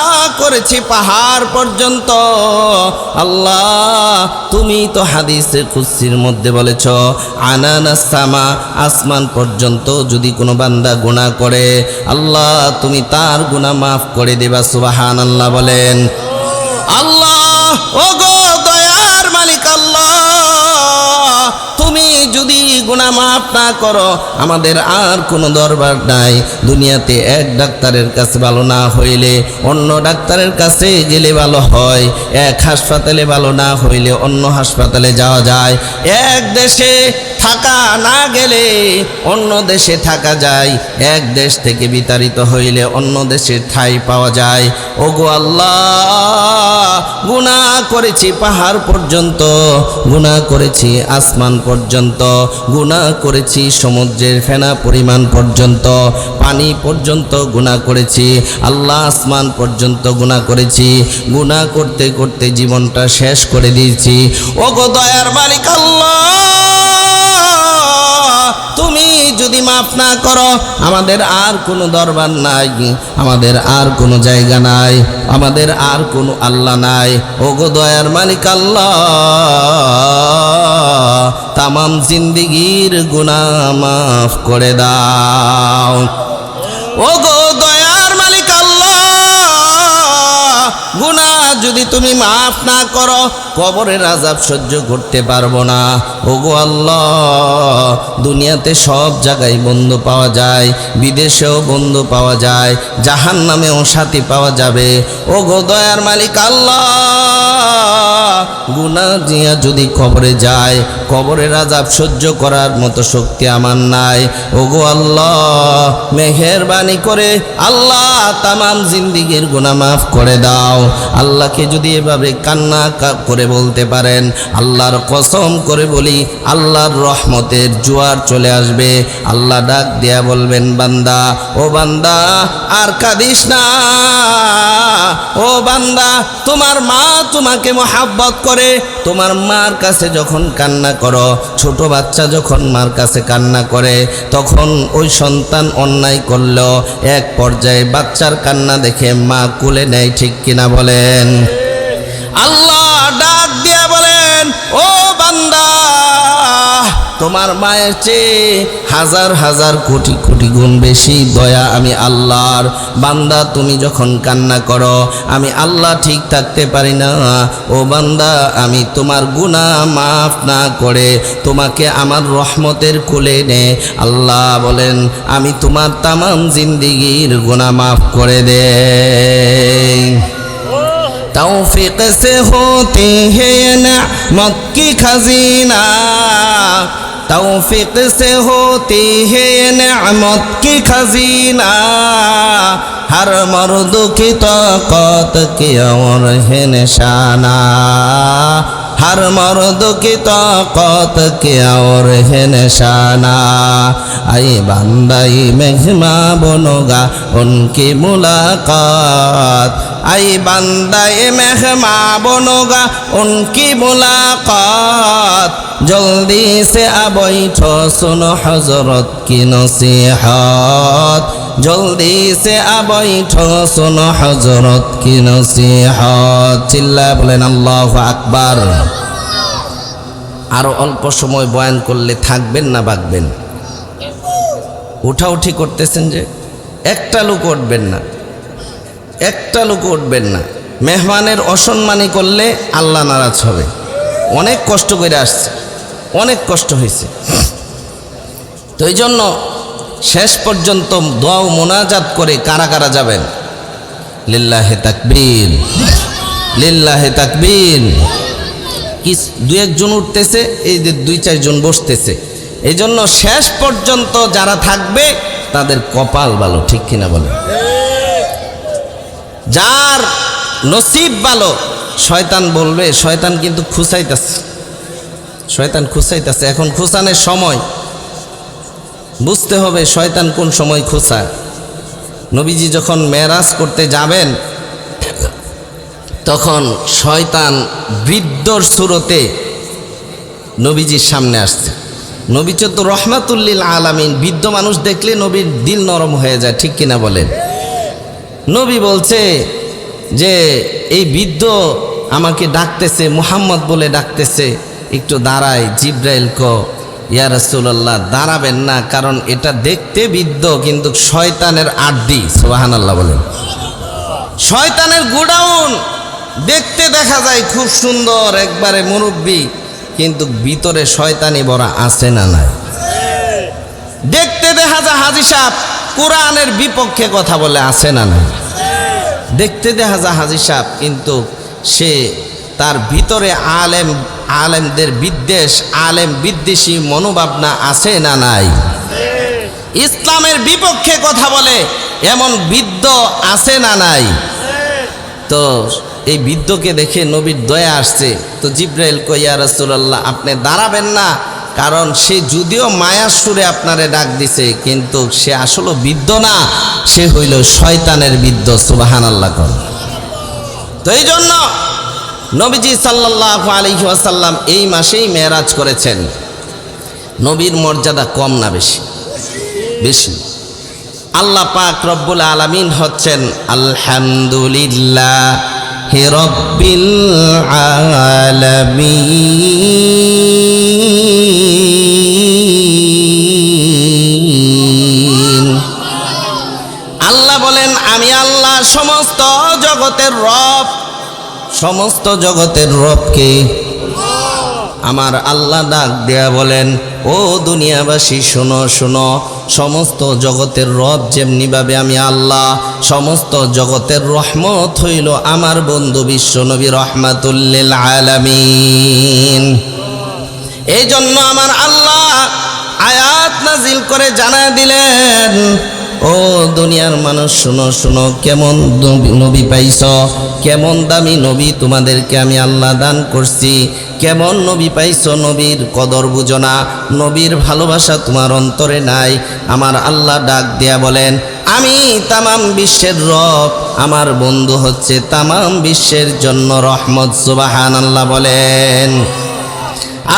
Speaker 1: করেছি পাহাড় পর্যন্ত। আল্লাহ তুমি তো হাদিসে কুদসির মধ্যে বলেছ, আনানাস সামা, আসমান পর্যন্ত যদি কোনো বান্দা গুনাহ করে আল্লাহ তুমি তার গুনাহ মাফ করে দেবা। সুবহানাল্লাহ বলেন। আল্লাহ ওগো দয়ার মালিক আল্লাহ, তুমি যদি গুনাহ মাফ না করো আমাদের আর কোনো দরবার নাই। দুনিয়াতে এক ডাক্তারের কাছে ভালো না হইলে অন্য ডাক্তারের কাছে গেলে ভালো হয়, এক হাসপাতালে ভালো না হইলে অন্য হাসপাতালে যাওয়া যায়, এক দেশে থাকা না গেলে অন্য দেশে থাকা যায়, এক দেশ থেকে বিতাড়িত হইলে অন্য দেশে ঠাঁই পাওয়া যায়। ওগো আল্লাহ গুনাহ করেছি পাহাড় পর্যন্ত, গুনাহ করেছি আসমান পর্যন্ত, গুনাহ করেছি সমুদ্রের ফেনা পরিমাণ পর্যন্ত, পানি পর্যন্ত গুনাহ করেছি আল্লাহ, আসমান পর্যন্ত গুনাহ করেছি, গুনাহ করতে করতে জীবনটা শেষ করে দিয়েছি। ওগো দয়ার মালিক আল্লাহ, তুমি যদি যদি মাফ না করো, আমাদের আর কোনো দরবার নাই, আমাদের আর কোনো জায়গা নাই, আমাদের আর কোনো আল্লাহ নাই। ওগো দয়ার মালিক আল্লাহ, তামাম জিন্দেগীর গুনাহ মাফ করে দাও। ওগো দয়ার মালিক আল্লাহ, গুনাহ যদি তুমি মাফ না করো, কবরের আযাব সহ্য করতে পারবো না। ওগো আল্লাহ, দুনিয়াতে সব জায়গায় বন্ধু পাওয়া যায়, বিদেশেও বন্ধু পাওয়া যায়, জাহান্নামেও সাথী পাওয়া যাবে। ওগো দয়ার মালিক আল্লাহ, গুনাহ দিয়া যদি কবরে যায়, কবরের আযাব সহ্য করার মতো শক্তি আমার নাই। ওগো আল্লাহ, মেহেরবানি করে আল্লাহ তামাম জিন্দেগীর গুনাহ মাফ করে দাও। আল্লাহকে যদি এভাবে কান্না করে বলতে পারেন, আল্লাহর কসম করে বলি, আল্লাহর রহমতের জোয়ার চলে আসবে। আল্লাহ ডাক দিয়া বলবেন, বান্দা, ও বান্দা আর কাঁদিস না। ও বান্দা, তোমার মা তোমাকে মহাব্বত করে। তোমার মার কাছে যখন কান্না করো, ছোট বাচ্চা যখন মার কাছে কান্না করে, তখন ওই সন্তান অন্যায় করলো, এক পর্যায়ে বাচ্চার কান্না দেখে মা কোলে নেয়, ঠিক কিনা বলেন? আল্লাহ ডাক দিয়া বলেন, ও বান্দা, তোমার মায়ের চেয়ে হাজার হাজার কোটি কোটি গুণ বেশি দয়া আমি আল্লাহর। বান্দা, তুমি যখন কান্না করো, আমি আল্লাহ ঠিক থাকতে পারি না। ও বান্দা, আমি তোমার গুনাহ মাফ না করে তোমাকে আমার রহমতের কোলে নে। আল্লাহ বলেন, আমি তোমার তামাম জিন্দেগীর গুনাহ মাফ করে দেই। तौफीक से होती है ये नेमत की खजीना, तौफीक से होती है ये नेमत की खजीना, हर मर्द की ताकत की और है निशाना, हर मर्द की ताकत की और है निशाना। आई बंदाई मेहमा बनोगा उनकी मुलाकात, आई बंदाई मेहमा बनोगा उनकी मुलाकात, जल्दी से बैठो सुनो हजरत की नसीहत, जल्दी से बैठो सुनो हजरत की नसीहत। चिल्ला बोलेन আল্লাহু আকবার। আরো অল্প সময় বয়ান করলে থাকবেন না ভাগবেন? উঠাউঠি করতেছেন যে, একটা লোক উঠবেন না, একটা লোক উঠবেন না। মেহমানের অসম্মানী করলে আল্লাহ নারাজ হবে। অনেক কষ্ট করে আসছে, অনেক কষ্ট হয়েছে। তো এই জন্য শেষ পর্যন্ত দোয়া ও মোনাজাত করে কারা কারা যাবেন? লিল্লাহে তাকবীর, লিল্লাহে তাকবীর। কি দুই একজন উঠতেছে, এই যে দুই চারজন বসতেছে। এই জন্য শেষ পর্যন্ত যারা থাকবে তাদের কপাল ভালো, ঠিক কিনা বলে? যার নসিব ভালো, শয়তান বলবে, শয়তান কিন্তু খুঁচাইতেছে, শয়তান খুঁচাইতেছে। এখন খুঁচানোর সময়, বুঝতে হবে শয়তান কোন সময় খুঁচায়। নবীজি যখন মেরাজ করতে যাবেন, তখন শয়তান বৃদ্ধর সুরতে নবীজির সামনে আসছে। নবী তো রহমাতুল্লিল আলামিন, বৃদ্ধ মানুষ দেখলে নবীর দিল নরম হয়ে যায়, ঠিক কিনা বলেন? নবী বলছে যে এই বৃদ্ধ আমাকে ডাকতেছে, মুহাম্মদ বলে ডাকতেছে, একটু দাঁড়ায়। জিব্রাইল কো, ইয়া রাসূলুল্লাহ দাঁড়াবেন না, কারণ এটা দেখতে বৃদ্ধ কিন্তু শয়তানের আড্ডি। সুবহানাল্লাহ বলেন। শয়তানের গোডাউন দেখতে দেখা যায় খুব সুন্দর, একবারে মুরব্বী, কিন্তু ভিতরে শয়তানি ভরা আছে না নাই? দেখতে দেখা যায় হাজী সাহেব কোরআনের বিপক্ষে কথা বলে, আছে না নাই? দেখতে দেখা যায় হাজী সাহেব, কিন্তু সে তার ভিতরে আলেমদের বিদ্বেষ, আলেম বিদ্বেষী মনোভাবনা আছে না নাই? ইসলামের বিপক্ষে কথা বলে এমন বৃদ্ধ আছে না নাই? তো এই বৃদ্ধকে দেখে নবীর দয়া আসছে। তো জিব্রাইল কয়, ইয়া রাসূলুল্লাহ আপনি দাঁড়াবেন না, কারণ সে যদিও মায়ার সুরে আপনারে ডাক দিছে, কিন্তু সে আসলে বৃদ্ধ না, সে হইল শয়তানের বৃদ্ধ। সুবহানাল্লাহ কর। তো এই জন্য নবীজি সাল্লাল্লাহু আলাইহি ওয়াসাল্লাম এই মাসেই মেরাজ করেছেন। নবীর মর্যাদা কম না বেশি? বেশি। আল্লাহ পাক রব্বুল আলামিন হচ্ছেন আলহামদুলিল্লাহি রাব্বিল আলামিন। আল্লাহ বলেন আমি আল্লাহ সমস্ত জগতের রব। সমস্ত জগতের রবকে আমার আল্লাহ ডাক দেয়া বলেন, ও দুনিয়াবাসী শোনো শোনো, সমস্ত জগতের রব যেমনিভাবে আমি আল্লাহ, সমস্ত জগতের রহমত হইল আমার বন্ধু বিশ্বনবী রহমাতুল্লিল আলামিন। এই জন্য আমার আল্লাহ আয়াত নাজিল করে জানায় দিলেন, ও দুনিয়ার মানুষ শোনো শোনো, কেমন নবী পাইছ, কেমন দামি নবী তোমাদেরকে আমি আল্লাহ দান করছি, কেমন নবী পাইছ, নবীর কদর বুঝো না, নবীর ভালোবাসা তোমার অন্তরে নাই। আমার আল্লাহ ডাক দেয়া বলেন আমি তামাম বিশ্বের রব, আমার বন্ধু হচ্ছে তামাম বিশ্বের জন্য রহমত। সুবহানাল্লাহ বলেন।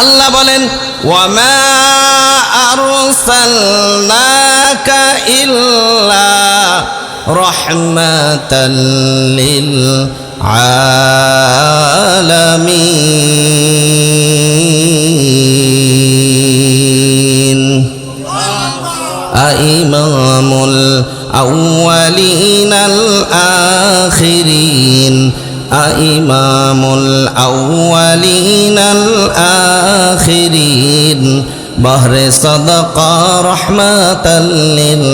Speaker 1: আল্লাহ বলেন ওয়ামা আরসালনাকা ইল্লা রাহমাতাল লিল আলামিন। আইমামুল আউয়ালিনাল আখিরিন, আইমামুল আউয়ালিনাল আখিরিন, বহরে সদকা রহমাতাল লিল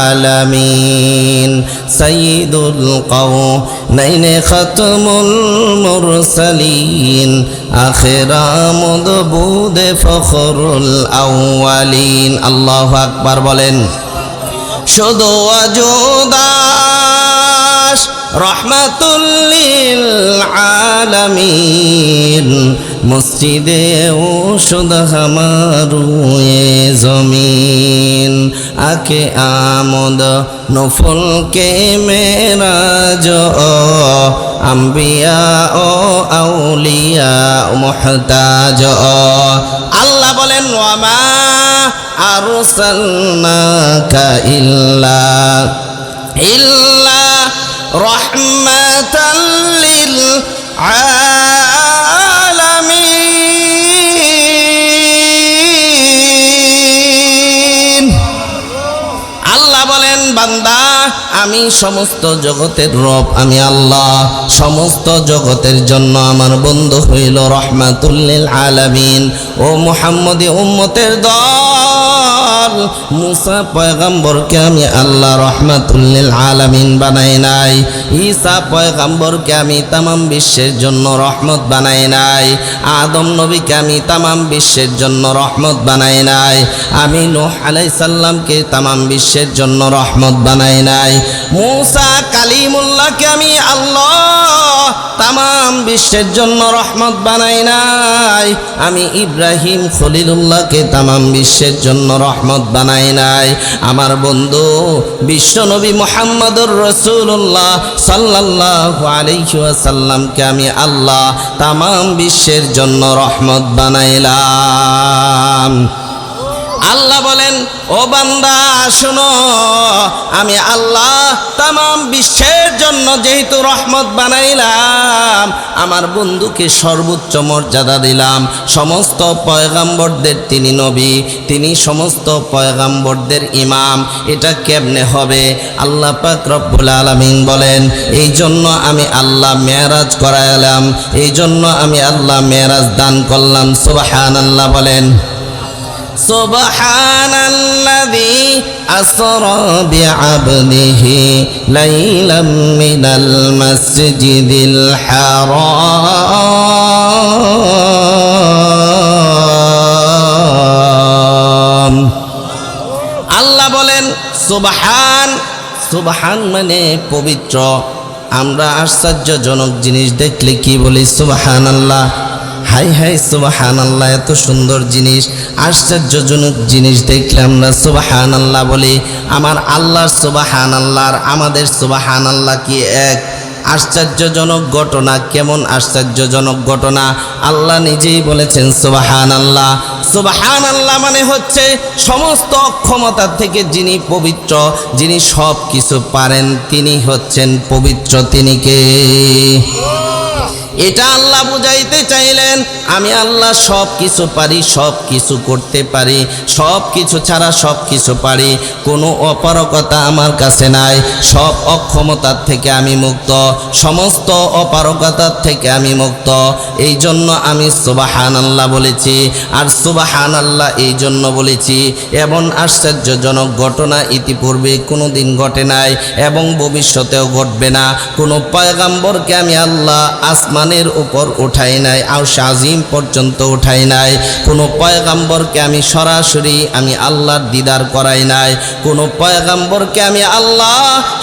Speaker 1: আলামিন, সাইয়্যিদুল কাওনাইন খাতমুল মুরসালিন, আখিরামুদ বুদে ফখরুল আউয়ালিন। আল্লাহু আকবার বলেন। শুধু আজুদাস রহমাতুল লিল আলামিন, মসজিদে ওষুধ হামারুয়ে জমিন, আকে আমদ নফল কে মেরাজ, আম্বিয়া ও আউলিয়া মুহতাজ। আল্লাহ বলেন ওয়ামা আরসালনাকা ইল্লা রাহমাতাল লিল আলামিন। আল্লাহ বলেন বান্দা আমি সমস্ত জগতের রব, আমি আল্লাহ সমস্ত জগতের জন্য আমার বন্ধু হইল রহমাতুল লিল আলামিন। ও মুহাম্মদী উম্মতের দল, মুসা পয়গম্বরকে আমি আল্লাহ রহমাতুল লিল আলামিন বানাই নাই। ঈসা পয়গম্বরকে আমি তামাম বিশ্বের জন্য রহমত বানাই নাই। আদম নবীকে আমি তামাম বিশ্বের জন্য রহমত বানাই নাই। আমি নূহ আলাইহিস সালামকে তামাম বিশ্বের জন্য রহমত বানাই নাই। মুসা কালিমুল্লাহকে আমি আল্লাহ তামাম বিশ্বের জন্য রহমত বানাই নাই। আমি ইব্রাহিম খলিলুল্লাহকে তামাম বিশ্বের জন্য রহমত বানাই নাই। আমার বন্ধু বিশ্বনবী মুহাম্মদুর রাসূলুল্লাহ সাল্লাল্লাহু আলাইহি ওয়াসাল্লামকে আমি আল্লাহ তামাম বিশ্বের জন্য রহমত বানাইলাম। আল্লাহ বলেন ও বান্দা শোনো, আমি আল্লাহ তামাম বিশ্বের জন্য যেহেতু রহমত বানাইলাম, আমার বন্ধুকে সর্বোচ্চ মর্যাদা দিলাম। সমস্ত পয়গাম্বরদের তিনি নবী, তিনি সমস্ত পয়গাম্বরদের ইমাম। এটা কেমনে হবে? আল্লাহ পাক রব্বুল আলামিন বলেন এই জন্য আমি আল্লাহ মেরাজ করাইলাম, এই জন্য আমি আল্লাহ মেরাজ দান করলাম। সুবহানাল্লাহ বলেন। সুবহানাল্লাযী আসরা বিআবদিহি লাইলাম মিনাল মাসজিদিল হারাম। আল্লাহ বলেন সুবহান, সুবহান মানে পবিত্র। আমরা আশ্চর্যজনক জিনিস দেখলে কি বলি? সুবহানাল্লাহ। হাই হাই সুবহানাল্লাহ, এত সুন্দর জিনিস, আশ্চর্যজনক জিনিস দেখলে আমরা সুবহানাল্লাহ বলি। আমার আল্লাহর সুবহানাল্লাহ আর আমাদের সুবহানাল্লাহ কি এক? আশ্চর্যজনক ঘটনা। কেমন আশ্চর্যজনক ঘটনা? আল্লাহ নিজেই বলেছেন সুবহানাল্লাহ। সুবহানাল্লাহ মানে হচ্ছে সমস্ত অক্ষমতা থেকে যিনি পবিত্র, যিনি সব কিছু পারেন, তিনি হচ্ছেন পবিত্র। তিনি কে? এটা আল্লাহ বুঝাইতে চাইলেন আমি আল্লাহ সব কিছু পারি, সব কিছু করতে পারি, সব কিছু ছাড়া সব কিছু পারি, কোনো অপারগতা আমার কাছে নাই, সব অক্ষমতার থেকে আমি মুক্ত, সমস্ত অপারগতার থেকে আমি মুক্ত। এই জন্য আমি সুবহানাল্লাহ বলেছি। আর সুবহানাল্লাহ এই জন্য বলেছি, এমন আশ্চর্যজনক ঘটনা ইতিপূর্বে কোনো দিন ঘটে নাই এবং ভবিষ্যতেও ঘটবে না। কোনো পয়গাম্বরকে আমি আল্লাহ আসমানের উপর উঠাই নাই, আরশ আজিম পর্যন্ত উঠাই নাই। কোনো পয়গাম্বরকে আমি সরাসরি আমি আল্লাহর দিদার করাই নাই। কোনো পয়গাম্বরকে আমি আল্লাহ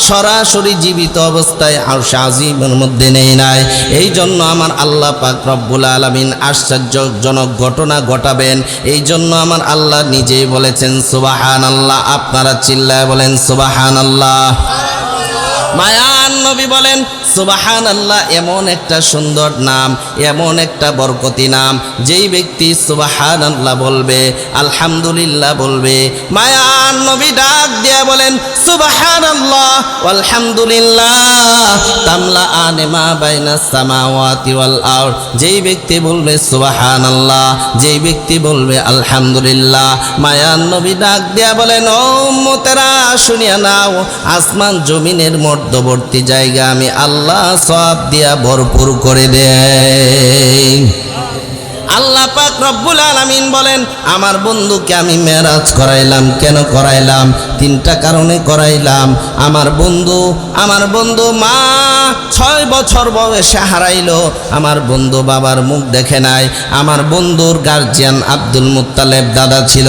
Speaker 1: সরাসরি জীবিত অবস্থায় আরশ আজিমের মধ্যে নেই নাই। এই জন্য আমার আল্লাহ পাক রব্বুল আলামিন আশ্চর্যজনক ঘটনা ঘটাবেন। এই জন্য আমার আল্লাহ নিজেই বলেছেন সুবহানাল্লাহ। আপনারা চিল্লায় বলেন সুবহানাল্লাহ। মায়ান নবী বলেন সুবহানাল্লাহ এমন একটা সুন্দর নাম, এমন একটা বরকতি নাম, যেই ব্যক্তি সুবহানাল্লাহ বলবে, আলহামদুলিল্লাহ বলবে, মায়ান নবী ডাক দিয়া বলেন সুবহানাল্লাহ আলহামদুলিল্লাহ তামলাআনে মা বাইনাস সামাওয়াতি ওয়াল আরদ। যেই ব্যক্তি বলবে সুবহানাল্লাহ, যেই ব্যক্তি বলবে আলহামদুলিল্লাহ, মায়ান নবী ডাক দিয়া বলেন ও উম্মতেরা শুনিয়া নাও, আসমান জমিনের মধ্যবর্তী জায়গা আমি আল্লাহ সওয়াব দিয়া ভরপুর করে দেই। আল্লাহ পাক রব্বুল আলামিন বলেন আমার বন্ধুকে আমি মেরাজ করাইলাম। কেন করাইলাম? তিনটা কারণে করাইলাম। আমার বন্ধু মা 6 বছর বয়সে হারাইলো। আমার বন্ধু বাবার মুখ দেখে নাই। আমার বন্ধুর গার্জিয়ান আব্দুল মুত্তালেব দাদা ছিল,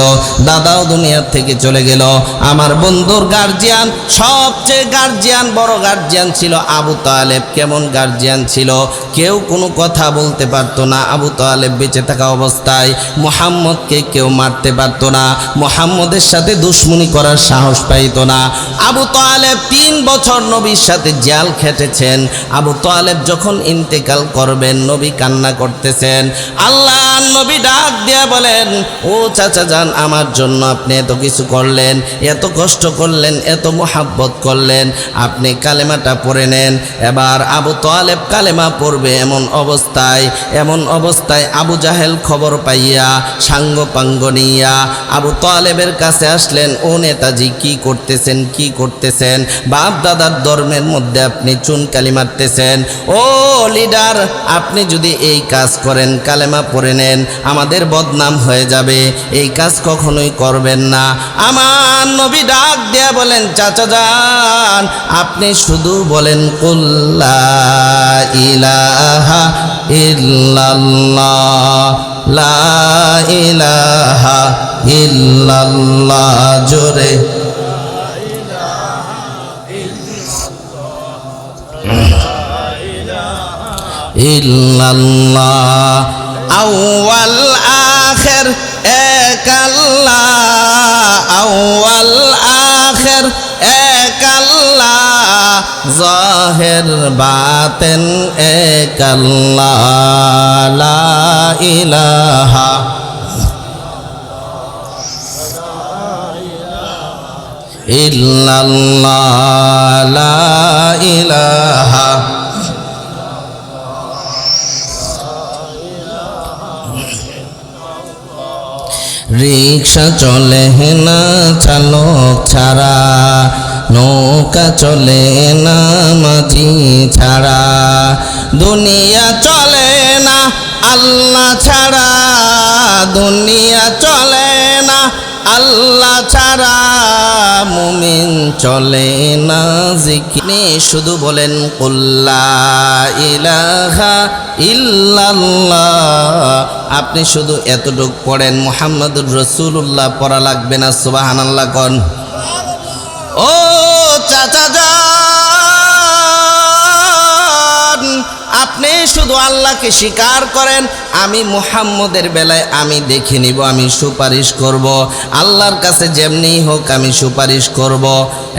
Speaker 1: দাদাও দুনিয়া থেকে চলে গেল। আমার বন্ধুর গার্জিয়ান, সবচেয়ে গার্জিয়ান, বড় গার্জিয়ান ছিল আবু তালেব। কেমন গার্জিয়ান ছিল? কেউ কোনো কথা বলতে পারতো না। আবু তালেব বেঁচে থাকা অবস্থায় মুহাম্মদকে কেউ মারতে পারত না, মুহাম্মদের সাথে দুশমনি করার সাহস পাইত না। আবু তালেব 3 বছর নবীর সাথে জাল খেটেছেন। আবু তালেব যখন ইন্তেকাল করবেন, নবী কান্না করতেছেন। আল্লাহ নবী ডাক দিয়া বলেন ও চাচা যান, আমার জন্য আপনি এত কিছু করলেন, এত কষ্ট করলেন, এত মোহাব্বত করলেন, আপনি কালেমাটা পড়ে নেন। এবার আবু তালেব কালেমা পড়বে। এমন অবস্থায় আবু জাহেল খবর পাইয়া সাঙ্গ পাঙ্গ নিয়া আবু তালেবের কাছে আসলেন। ও নেতাজি কি করতেছেন? বাপ দাদার ধর্মের মধ্যে আপনি চুনকালি মারতেছেন। ও লিডার, আপনি যদি এই কাজ করেন, কালেমা পড়ে নেন, আমাদের বদনাম হয়ে যাবে, এই কাজ কখনোই করবেন না। আমার নবী ডাক দিয়া বলেন চাচা যান, আপনি শুধু বলেন কুল লা ইলাহা ইল্লাল্লাহ, লা ইলাহা ইল্লাল্লাহ, জোরে ইল্লাল্লাহ, আউয়াল আখির এক আল্লাহ, আউয়াল আখির এক আল্লাহ, জাহির বাতিন এক আল্লাহ, লা ইলাহা ইল্লাল্লাহ, লা ইলাহা রিক্সা চলে না চালক ছাড়া, নৌকা চলে না মাঝি ছাড়া, দুনিয়া চলে না আল্লাহ ছাড়া, দুনিয়া চলে না আল্লাহ ছাড়া, মুমিন চলে না জিকির। শুধু বলেন কুল লা ইলাহা ইল্লাল্লাহ। আপনি শুধু এতটুক পড়েন, মুহাম্মাদুর রাসূলুল্লাহ পড়া লাগবে না। সুবহানাল্লাহ কোন। ও চাচা যান, আপনি শুধু আল্লাহকে স্বীকার করেন, আমি মুহাম্মদের বেলায় আমি দেখে নিব, আমি সুপারিশ করব, আল্লাহর কাছে যেমনি হোক আমি সুপারিশ করব।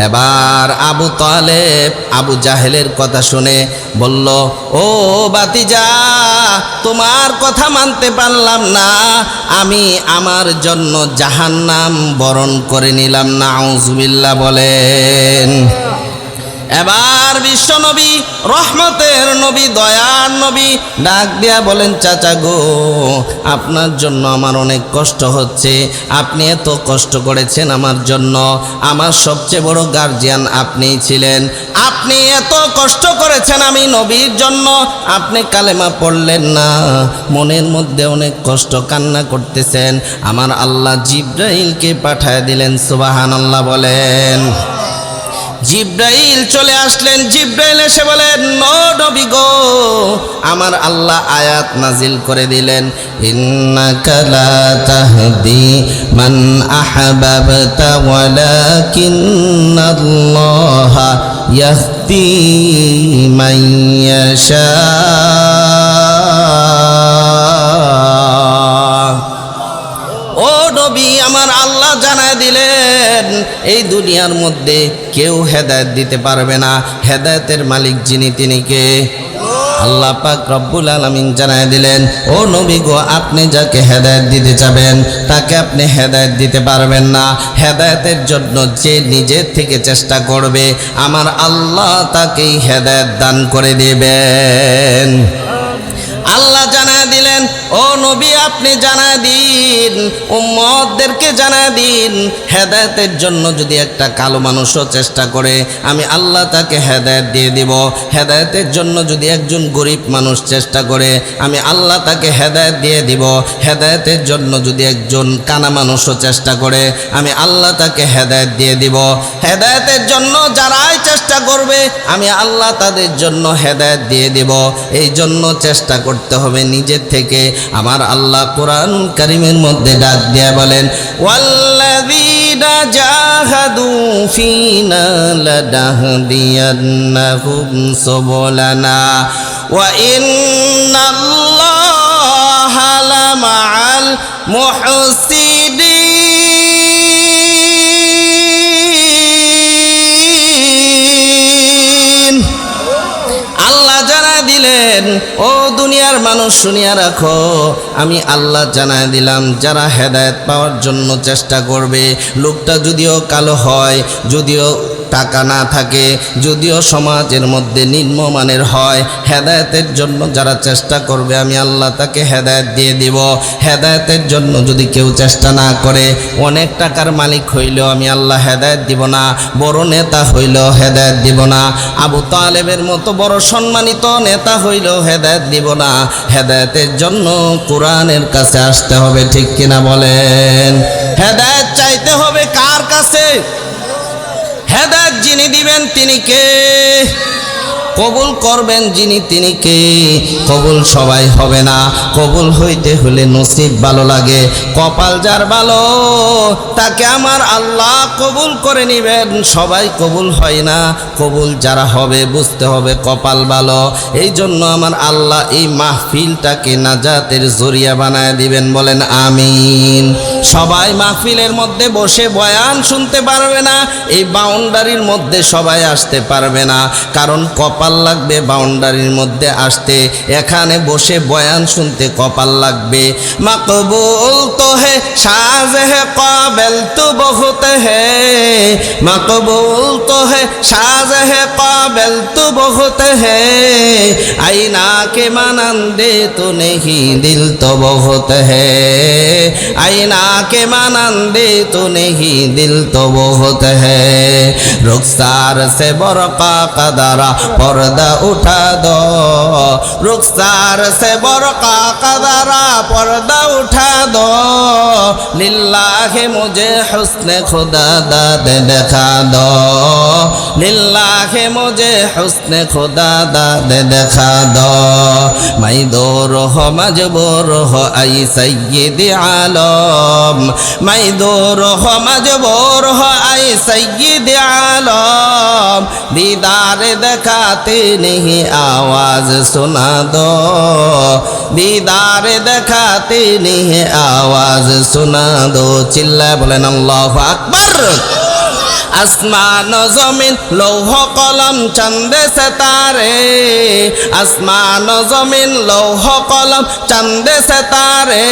Speaker 1: এবার আবু তালেব আবু জাহেলের কথা শুনে বলল, ও বাতিজা, তোমার কথা মানতে পারলাম না, আমি আমার জন্য জাহান্নাম বরণ করে নিলাম। নাউজুবিল্লাহ বলেন। এবার বিশ্ব নবী, রহমতের নবী, দয়ার নবী ডাক দিয়া বলেন, চাচা গো, আপনার জন্য আমার অনেক কষ্ট হচ্ছে, আপনি এত কষ্ট করেছেন আমার জন্য, আমার সবচেয়ে বড় গার্জিয়ান আপনিই ছিলেন, আপনি এত কষ্ট করেছেন আমি নবীর জন্য, আপনি কালেমা পড়লেন না, মনের মধ্যে অনেক কষ্ট, কান্না করতেছেন, আমার আল্লাহ জিব্রাইলকে পাঠায় দিলেন। সুবহানাল্লাহ বলেন। জিব্রাইল চলে আসলেন। জিব্রাইল এসে বলেন, নো নবী গো, আমার আল্লাহ আয়াত নাজিল করে দিলেন, ইন্নাকা লা তাহদি মান আহবাবতা ওয়ালাকিন্নাল্লাহা ইয়াহদি মান ইয়াশা। ও নবী, আমার আল্লাহ জানায় দিলেন, এই দুনিয়ার মধ্যে কেউ হেদায়েত দিতে পারবে না, হেদায়েতের মালিক যিনি তিনি কে? আল্লাহ পাক রব্বুল আলামিন জানায় দিলেন, ও নবী গো, আপনি যাকে হেদায়েত দিতে চাবেন তাকে আপনি হেদায়েত দিতে পারবেন না, হেদায়েতের জন্য যে নিজের থেকে চেষ্টা করবে আমার আল্লাহ তাকেই হেদায়েত দান করে দেবেন। আল্লাহ জানায় দিলেন, ও নবী আপনি জানায় দিন, উম্মতদেরকে জানায় দিন, হেদায়েতের জন্য যদি একটা কালো মানুষও চেষ্টা করে আমি আল্লাহ তাকে হেদায়েত দিয়ে দিব, হেদায়েতের জন্য যদি একজন গরিব মানুষ চেষ্টা করে আমি আল্লাহ তাকে হেদায়েত দিয়ে দিব, হেদায়েতের জন্য যদি একজন কানা মানুষও চেষ্টা করে আমি আল্লাহ তাকে হেদায়েত দিয়ে দিব, হেদায়েতের জন্য যারাই চেষ্টা করবে আমি আল্লাহ তাদের জন্য হেদায়েত দিয়ে দিব। এই জন্য চেষ্টা করতে হবে নিজের থেকে। আমার আল্লাহ কোরআন কারীমের মধ্যে ডাক দিয়ে বলেন, ওয়াল্লাযীনা জাহাদু ফীনা লানাহদিয়ান্নাহুম সুবুলানা ওয়া ইন্নাল্লাহা লামাআল মুহসিনিন। আল্লাহ জানায় দিলেন, ও দুনিয়ার মানুষ শুনিয়া রাখো, আমি আল্লাহ জানায় দিলাম, যারা হেদায়েত পাওয়ার জন্য চেষ্টা করবে, লোকটা যদিও কালো হয়, যদিও টাকা না থাকে, যদিও সমাজের মধ্যে নিম্নমানের হয়, হেদায়েতের জন্য যারা চেষ্টা করবে আমি আল্লাহ তাকে হেদায়েত দিয়ে দিব। হেদায়েতের জন্য যদি কেউ চেষ্টা না করে, অনেক টাকার মালিক হইলেও আমি আল্লাহ হেদায়েত দিব না, বড় নেতা হইলেও হেদায়েত দিব না, আবু তালেবের মতো বড় সম্মানিত নেতা হইলেও হেদায়েত দিব না। হেদায়েতের জন্য কোরআনের কাছে আসতে হবে, ঠিক কিনা বলেন? হেদায়েত চাইতে হবে কার কাছে? হেদায়েত যিনি দিবেন তিনি কে? কবুল করবেন যিনি তিনি কে? কবুল সবাই হবে না, কবুল হইতে হলে নসিব ভালো লাগে, কপাল যার ভালো তাকে আমার আল্লাহ কবুল করে নিবেন। সবাই কবুল হয় না, কবুল যারা হবে বুঝতে হবে কপাল ভালো। এই জন্য আমার আল্লাহ এই মাহফিলটাকে নাজাতের জরিয়া বানায় দিবেন, বলেন আমিন। সবাই মাহফিলের মধ্যে বসে বয়ান শুনতে পারবে না, এই বাউন্ডারির মধ্যে সবাই আসতে পারবে না, কারণ কপাল লাগবে বাউন্ডারির মধ্যে আসতে, এখানে বসে বয়ান শুনতে কপাল লাগবে। মাকবুল তো হে সাজ হে কাবিল তো বহুত হে, মাকবুল তো হে সাজ হে কাবিল তো বহুত হে, আইনা के मानंदे तो नहीं दिल तो बहुत है, आईना के मानंदे तो नहीं दिल तो बहुत है, रुखसार से बरका कदरा पर्दा उठा दो, रुखसार से बरका कदरा पर्दा उठा दो, लिल्लाह मुझे हुस्न खुदा दाद दिखा दो लिल्लाह मुझे हुस्न खुदा दाद दिखा दो मैं दूर हो मजबूर हो आई सैयद आलम मैं दूर हो मजबूर हो आई सैयद आलम दीदार दिखाते नहीं आवाज सुना दो दीदार दिखाते नहीं आवाज सुना दो चिल्ला बोलेन अल्लाहु अकबर आसमान जमीन लौह कलम चंद सितारे आसमान जमीन लौह कलम चंद सितारे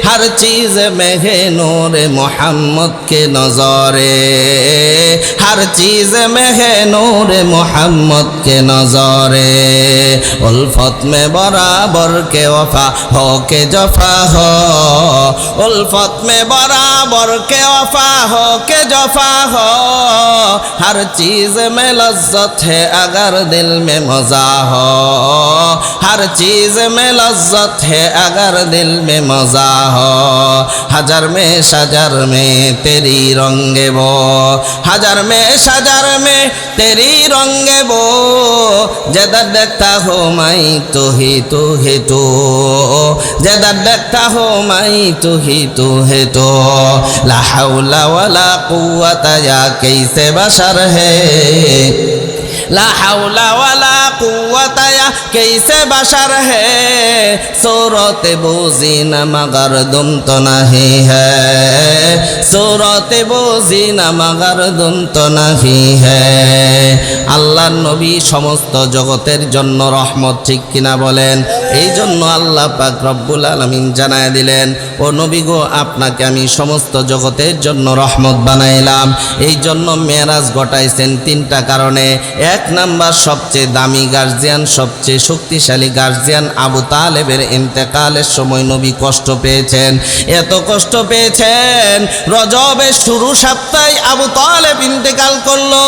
Speaker 1: हर चीज में है नूर मोहम्मद के नज़ारे हर चीज में है नूर मोहम्मद के नज़ारे उल्फत में बराबर के वफा हो के जफा हो उल्फत में बराबर के वफा हो के जफा हो हर चीज में लज्जत है अगर दिल में मजा हो हर चीज में लज्जत है अगर दिल में मजा हो हजार में शजर में तेरी रंगे वो हजार में शजर में तेरी रंगे वो जदर देखता हो मैं तू ही तू जदर देखता हो मैं तू ही तो ला हौला वला कुव्वता या कैसे बशर है ला हौला वला कुव्वता या कैसे बशर है सूरत बोझी न मगर दुम तो नहीं है सूरत बोझी न मगर दुम तो नहीं है আল্লাহ নবী সমস্ত জগতের জন্য রহমত ঠিক কিনা বলেন এই জন্য আল্লাহ পাক রব্বুল আলামিন জানায় দিলেন ও নবী গো আপনাকে আমি সমস্ত জগতের জন্য রহমত বানাইলাম এই জন্য মেরাজ ঘটাইছেন তিনটা কারণে এক নাম্বার সবচেয়ে দামি গার্জিয়ান সবচেয়ে শক্তিশালী গার্জিয়ান আবু তালেবের ইন্তেকালের সময় নবী কষ্ট পেয়েছেন এত কষ্ট পেয়েছেন রজবের শুরু সপ্তাহে আবু তালেব ইন্তেকাল করলো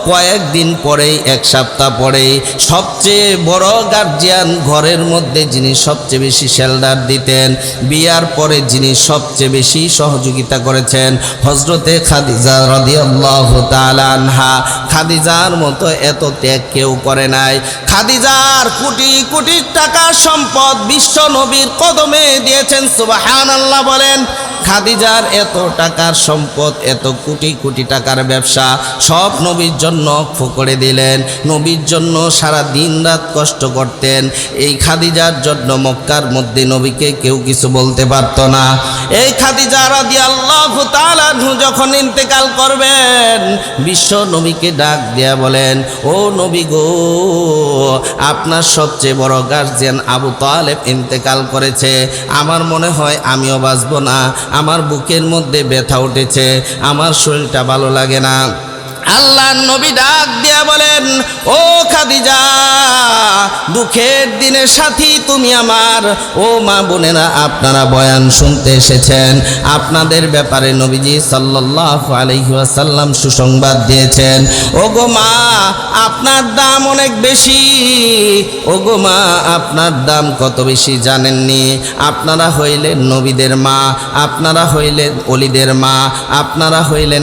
Speaker 1: কয়েকদিন পরেই এক সপ্তাহ পরেই সবচেয়ে বড় গার্জিয়ান ঘরের মধ্যে যিনি সবচেয়ে বেশি শেল্টার দিতেন বিয়ার পরে যিনি সবচেয়ে বেশি সহযোগিতা করেছেন হযরতে খাদিজা রাদিয়াল্লাহু তাআলা আনহা খাদিজার মতো এত ত্যাগ কেউ করে নাই খাদিজার কোটি কোটি টাকার সম্পদ বিশ্ব নবীর কদমে দিয়েছেন সুবহানাল্লাহ বলেন খাদিজার এত টাকার সম্পদ এত কোটি কোটি টাকার ব্যবসা সব নবীর জন্য অক্ষ করে দিলেন নবীর জন্য সারা দিন রাত কষ্ট করতেন এই খাদিজার জন্য মক্কার মধ্যে নবীকে কেউ কিছু বলতে পারতো না এই খাদিজা রাদিয়াল্লাহু তাআলা যখন ইন্তেকাল করবেন বিশ্ব নবীকে ডাক দিয়া বলেন ও নবী গো আপনার সবচেয়ে বড় গার্জিয়ান আবু তালেব ইন্তেকাল করেছে আমার মনে হয় আমিও বাঁচব না আমার বুকের মধ্যে ব্যথা উঠেছে আমার শরীরটা ভালো লাগে না আল্লাহ নবী ডাক দিয়া বলেন ও খাদিজা দুঃখের দিনের সাথী তুমি আমার ও মা বোনেরা আপনারা বয়ান শুনতে এসেছেন আপনাদের ব্যাপারে নবীজি সাল্লাল্লাহু আলাইহি ওয়াসাল্লাম সুসংবাদ দিয়েছেন ওগো মা আপনার দাম অনেক বেশি ওগো মা আপনার দাম কত বেশি জানেননি আপনারা হইলেন নবীদের মা আপনারা হইলেন ওলিদের মা আপনারা হইলেন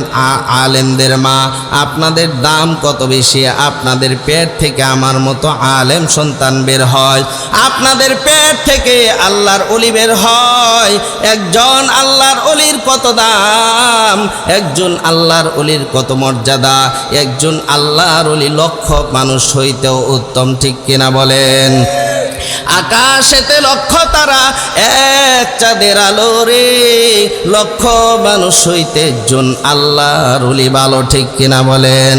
Speaker 1: আলেমদের মা আপনাদের দাম কত বেশি আপনাদের পেট থেকে আমার মতো আলেম সন্তান বের হয় আপনাদের পেট থেকে আল্লাহর ওলি বের হয় একজন আল্লাহর ওলির কত দাম একজন আল্লাহর ওলির কত মর্যাদা একজন আল্লাহর ওলি লক্ষ মানুষ হইতেও উত্তম ঠিক কিনা বলেন আকাশেতে লক্ষ তারা এক চাঁদের আলো রে লক্ষ মানুষ হইতে একজন আল্লাহর ওলি ভালো ঠিক কিনা বলেন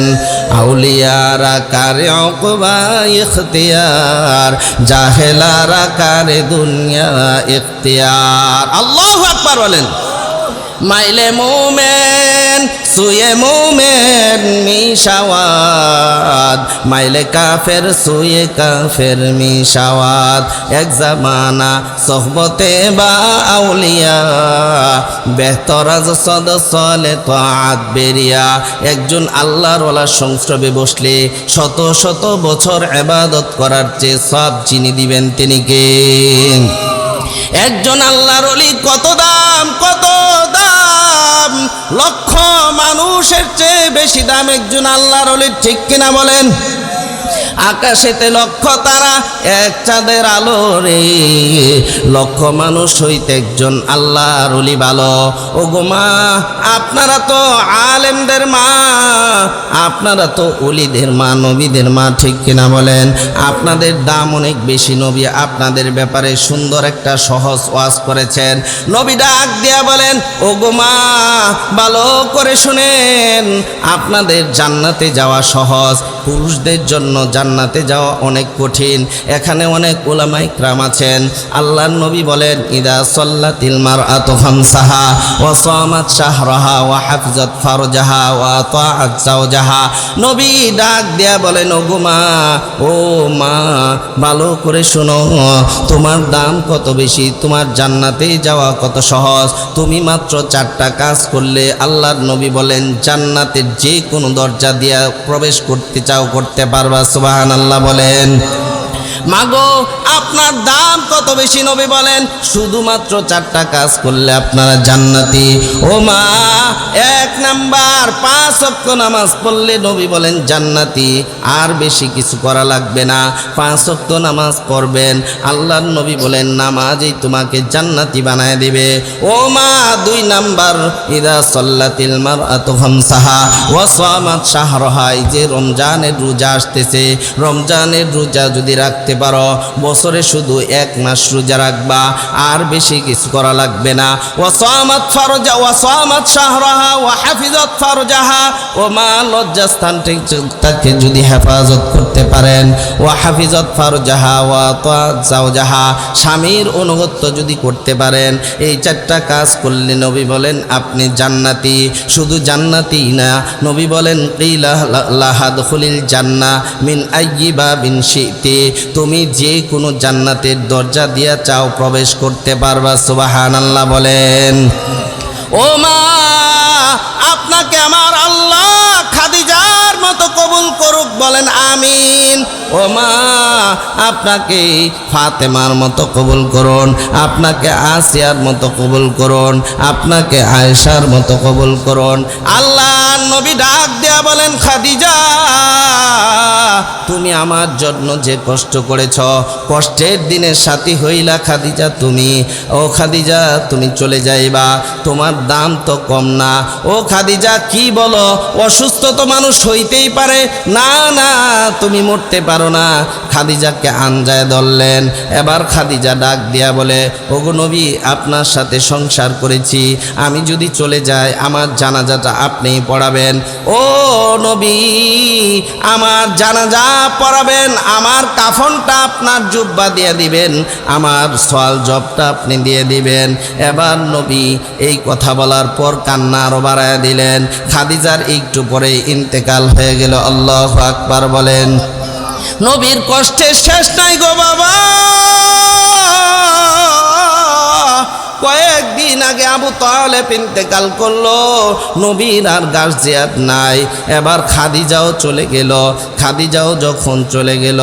Speaker 1: আউলিয়ারা কারে উকবা ইখতিয়ার জাহেলারা কারে দুনিয়া ইখতিয়ার আল্লাহু আকবার বলেন মাইলে মোমেন সুয়ে মোমেন মিশাওয়াত মাইলে কাফের সুয়ে কাফের মিশাওয়াত এক জামানা সোহবতে বা আউলিয়া বেহতর আজ সদ সলে তাআত বেরিয়া একজন আল্লাহর ওয়ালার সংস্রবে বসলে শত শত বছর ইবাদত করার চেয়ে সব চিনি দিবেন তিনি কে একজন আল্লাহর ওলি কত দাম লক্ষ মানুষের চেয়ে বেশি দাম একজন আল্লাহর ওলির, ঠিক কিনা বলেন? আকাশেতে লক্ষ তারা এক চাঁদের আলো রে, লক্ষ মানুষ হইতে একজন আল্লাহর ওলি ভালো। ও গো মা, আপনারা তো আলেমদের মা, আপনারা তো ওলিদের মা, নবীদের মা, ঠিক কিনা বলেন? আপনাদের দাম অনেক বেশি। নবী আপনাদের ব্যাপারে সুন্দর একটা সহজ ওয়াজ করেছেন। নবী ডাক দিয়া বলেন, ও গো মা, ভালো করে শুনেন, আপনাদের জান্নাতে যাওয়া সহজ, পুরুষদের জন্য জান্নাতে যাওয়া অনেক কঠিন। এখানে অনেক উলামা ইকরাম আছেন। আল্লাহর নবী বলেন, ইদা সাল্লাতিল মারআতু খামসাহা ওয়া সামাত শাহরাহা ওয়া হাফিজাত ফারজাহা ওয়া আতাআত যাওজাহা। নবী ডাক দিয়া বলেন, ও গো মা, ও মা, ভালো করে শোনো, তোমার দাম কত বেশি, তোমার জান্নাতে যাওয়া কত সহজ। তুমি মাত্র 4টা কাজ করলে আল্লাহর নবী বলেন জান্নাতের যে কোনো দরজা দিয়া প্রবেশ করতে চাও করতে পারবা। সুবহানাল্লাহ বলেন। মাগো, আপনার দাম কত বেশি? নবী বলেন শুধুমাত্র 4টা কাজ করলে আপনারা জান্নাতি। ও মা, 1 নাম্বার 5 ওয়াক্ত নামাজ পড়লে নবী বলেন জান্নাতি, আর বেশি কিছু করা লাগবে না। 5 ওয়াক্ত নামাজ পড়বেন, আল্লাহর নবী বলেন নামাজই তোমাকে জান্নাতি বানায় দিবে। ও মা, 2 নাম্বার, ইদা সাল্লাতিল মারআতু খামসাহা ওয়া সামাত শাহরাহা। এই যে রমজানের রোজা আসতেছে, রমজানের রোজা যদি রাখতে পারো, বছরে শুধু 1 মাস রোজা রাখবা, আর বেশি কিছু করা লাগবে না। ওয়া সামাত ফারজা ওয়া সামাত শাহরাহা ওয়া হাফিজাত ফারজাহা। ও মা, লজ্জাস্থানটাকে যদি হেফাজত করতে পারেন, ওয়া হাফিজাত ফারজাহা ওয়া আতাআত যাওজাহা, স্বামীর অনুগত্য যদি করতে পারেন, এই 4টা কাজ করলে নবী বলেন আপনি জান্নাতি। শুধু জান্নাতি না, নবী বলেন কিলা লাহাদখুলিল জান্নাহ মিন আইয়ি বাবিন শি'তি। তুমি যে কোনো জান্নাতের দরজা দিয়া চাও প্রবেশ করতে পারবা। সুবহানাল্লাহ বলেন। ও মা, আপনাকে আমার আল্লাহ খাদিজার মতো কবুল করুক, বলেন আমিন। ও মা, আপনাকে ফাতেমার মতো কবুল করুন, আপনাকে আসিয়ার মতো কবুল করুন, আপনাকে আয়েশার মতো কবুল করুন। আল্লাহ নবী ডাক দেয়া বলেন, খাদিজা, তুমি আমার জন্য যে কষ্ট করেছ, কষ্টের দিনের সাথী হইলা খাদিজা তুমি। ও খাদিজা, তুমি চলে যাইবা, তোমার দাম তো কম না। ও খাদিজা, কি বলো, অসুস্থ তো মানুষ হইতেই পারে, না না, তুমি মরতে পারো না। খাদিজাকে আনজায় ধরলেন। এবার খাদিজা ডাক দিয়া বলে, ওগো নবী, আপনার সাথে সংসার করেছি, আমি যদি চলে যাই আমার জানাজাটা আপনিই পড়াবেন। ও নবী, আমার জানাজা পড়াবেন, আমার কাফনটা আপনার জুব্বা দিয়ে দিবেন, আমার সওয়াল জবটা আপনি দিয়ে দিবেন। এবার নবী এই কথা বলার পর কান্না আরো বাড়ায় দিলেন। খাদিজার একটু পরে ইন্তেকাল হয়ে গেল। আল্লাহু আকবার বলেন। নবীর কষ্টের শেষ নাই গো বাবা। কয়েকদিন আগে আবু তালেব ইন্তেকাল করলো, নবীর আর গার্জিয়ান নাই। এবার খাদিজাও চলে গেল। খাদিজাও যখন চলে গেল,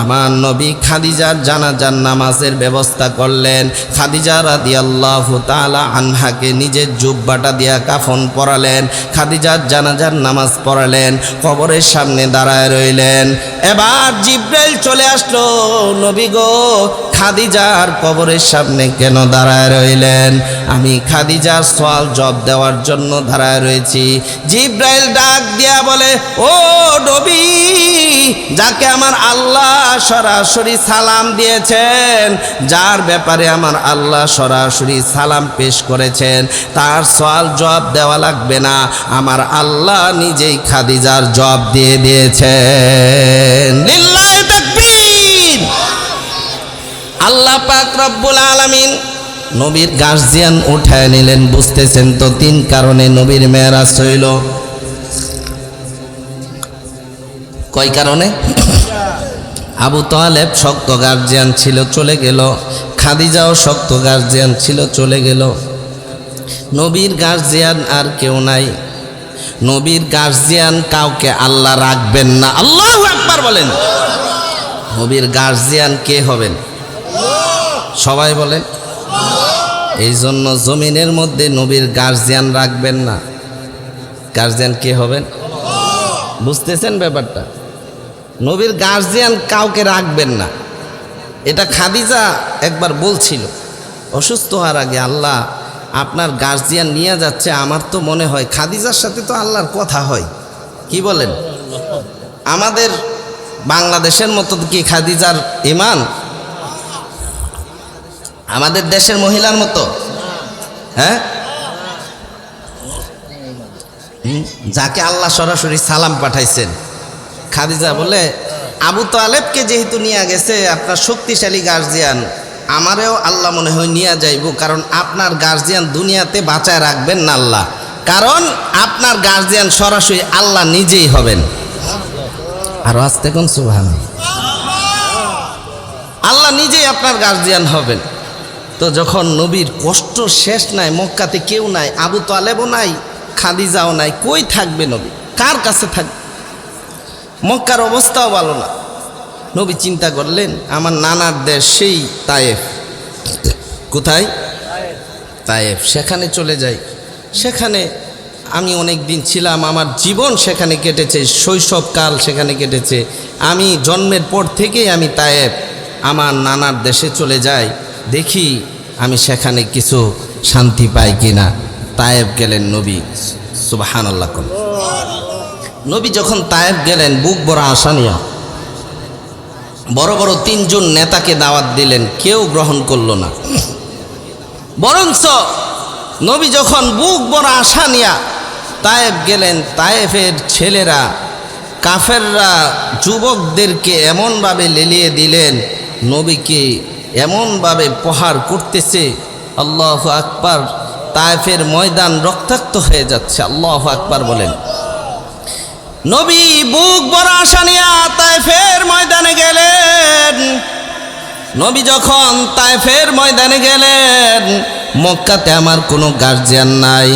Speaker 1: আমার নবী খাদিজার জানাজার নামাজের ব্যবস্থা করলেন। খাদিজা রাদিয়াল্লাহু তাআলা আনহাকে নিজের জুব্বাটা দিয়া কাফন পরালেন, খাদিজার জানাজার নামাজ পড়ালেন, কবরের সামনে দাঁড়ায় রইলেন। এবার জিব্রাইল চলে আসলো, নবী গো, খাদিজার কবরের সামনে কেন দাঁড়ায় রইলেন? আমি খাদিজার সওয়াল জবাব দেওয়ার জন্য দাঁড়ায় রয়েছি। জিব্রাইল ডাক দিয়া বলে, ও নবী, যাকে আমার আল্লাহ সরাসরি সালাম দিয়েছেন, যার ব্যাপারে আমার আল্লাহ সরাসরি সালাম পেশ করেছেন, তার সওয়াল জবাব দেওয়া লাগবে না, আমার আল্লাহ নিজেই খাদিজার জবাব দিয়ে দিয়েছেন। লিল্লাহি তাকবীর। আল্লাহ পাক রব্বুল আলামিন নবীর গার্জিয়ান উঠায় নিলেন। বুঝতেছেন তো 3 কারণে নবীর মেরাজ হইল। কয় কারণে? আবু তালেব শক্ত গার্জিয়ান ছিল, চলে গেল। খাদিজাও শক্ত গার্জিয়ান ছিল, চলে গেল। নবীর গার্জিয়ান আর কেউ নাই। নবীর গার্জিয়ান কাউকে আল্লাহ রাখবেন না। আল্লাহু আকবার বলেন। নবীর গার্জিয়ান কে হবেন? সবাই বলেন। এই জন্য জমিনের মধ্যে নবীর গার্জিয়ান রাখবেন না। গার্জিয়ান কে হবেন? বুঝতেছেন ব্যাপারটা? নবীর গার্জিয়ান কাউকে রাখবেন না। এটা খাদিজা একবার বলছিল অসুস্থ হওয়ার আগে, আল্লাহ আপনার গার্জিয়ান নিয়ে যাচ্ছে, আমার তো মনে হয় খাদিজার সাথে তো আল্লাহর কথা হয়। কি বলেন? আমাদের বাংলাদেশের মতো কি খাদিজার ইমান আমাদের দেশের মহিলার মতো? হ্যাঁ, যাকে আল্লাহ সরাসরি সালাম পাঠাইছেন। খাদিজা বলে, আবু তালেবকে যেহেতু নিয়ে গেছে আপনার শক্তিশালী গার্জিয়ান, আমারেও আল্লাহ মনে হয় নিয়ে যাইব, কারণ আপনার গার্জিয়ান দুনিয়াতে বাঁচায় রাখবেন না আল্লাহ, কারণ আপনার গার্জিয়ান সরাসরি আল্লাহ নিজেই হবেন। আর আস্তে কোন সুবহানাল্লাহ, আল্লাহ নিজেই আপনার গার্জিয়ান হবেন। তো যখন নবীর কষ্ট শেষ নাই, মক্কাতে কেউ নাই, আবু তালেবও নাই, খাদিজাও নাই, কই থাকবে নবী? কার কাছে থাকবে? মক্কার অবস্থাও ভালো না। নবী চিন্তা করলেন, আমার নানার দেশ সেই তায়েফ। কোথায়? তায়েফ। সেখানে চলে যাই। সেখানে আমি অনেক দিন ছিলাম, আমার জীবন সেখানে কেটেছে, শৈশবকাল সেখানে কেটেছে। আমি জন্মের পর থেকেই আমি তায়েফ, আমার নানার দেশে চলে যাই, দেখি আমি সেখানে কিছু শান্তি পাই কিনা। তায়েফ গেলেন নবী। সুবহানাল্লাহ। নবী যখন তায়েফ গেলেন, বুক ভরা আশা নিয়ে বড় বড় 3 জন নেতাকে দাওয়াত দিলেন, কেউ গ্রহণ করল না। বরঞ্চ নবী যখন বুক ভরা আশা নিয়ে তায়েফ গেলেন, তায়েফের ছেলেরা, কাফেররা যুবকদেরকে এমনভাবে লেলিয়ে দিলেন, নবীকে এমনভাবে প্রহার করতেছে, আল্লাহু আকবার। তায়েফের ময়দান রক্তাক্ত হয়ে যাচ্ছে। আল্লাহু আকবার বলেন। নবী বুক ভরা আশা নিয়ে তায়েফের ময়দানে গেলেন। নবী যখন তায়েফের ময়দানে গেলেন, মক্কাতে আমার কোনো গার্জিয়ান নাই,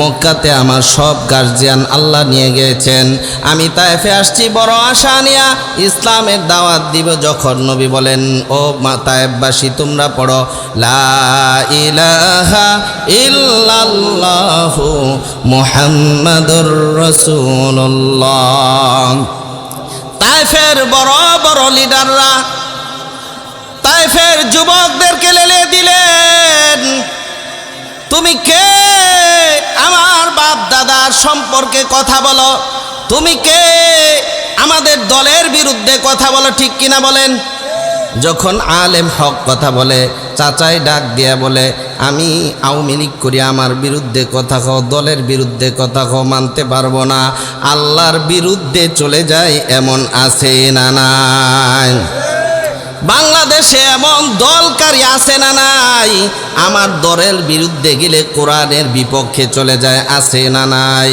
Speaker 1: মক্কাতে আমার সব গার্জিয়ান আল্লাহ নিয়ে গিয়েছেন। আমি তায়েফে আসছি বড় আশা নিয়া ইসলামের দাওয়াত দিব। যখন নবী বলেন, ও তায়েফবাসী তোমরা পড়ো লা ইলাহা ইল্লাল্লাহু মুহাম্মাদুর রাসূলুল্লাহ। তায়েফের বড় বড় লিডাররা তায়েফের যুবকদেরকে লেলে দিলেন, তুমি কে? আমার বাপ দাদার সম্পর্কে কথা বলো। তুমি কে? আমাদের দলের বিরুদ্ধে কথা বলো, ঠিক কিনা বলেন? যখন আলেম হক কথা বলে, চাচাই ডাক দিয়া বলে, আমি আওয়ামী লীগ করি, আমার বিরুদ্ধে কথা কও, দলের বিরুদ্ধে কথা কও, মানতে পারবো না। আল্লাহর বিরুদ্ধে চলে যায়, এমন আছে না নাই? বাংলাদেশে এমন দলকারী আছে না নাই? আমার দলের বিরুদ্ধে গেলে কোরআনের বিপক্ষে চলে যায়, আছে না নাই?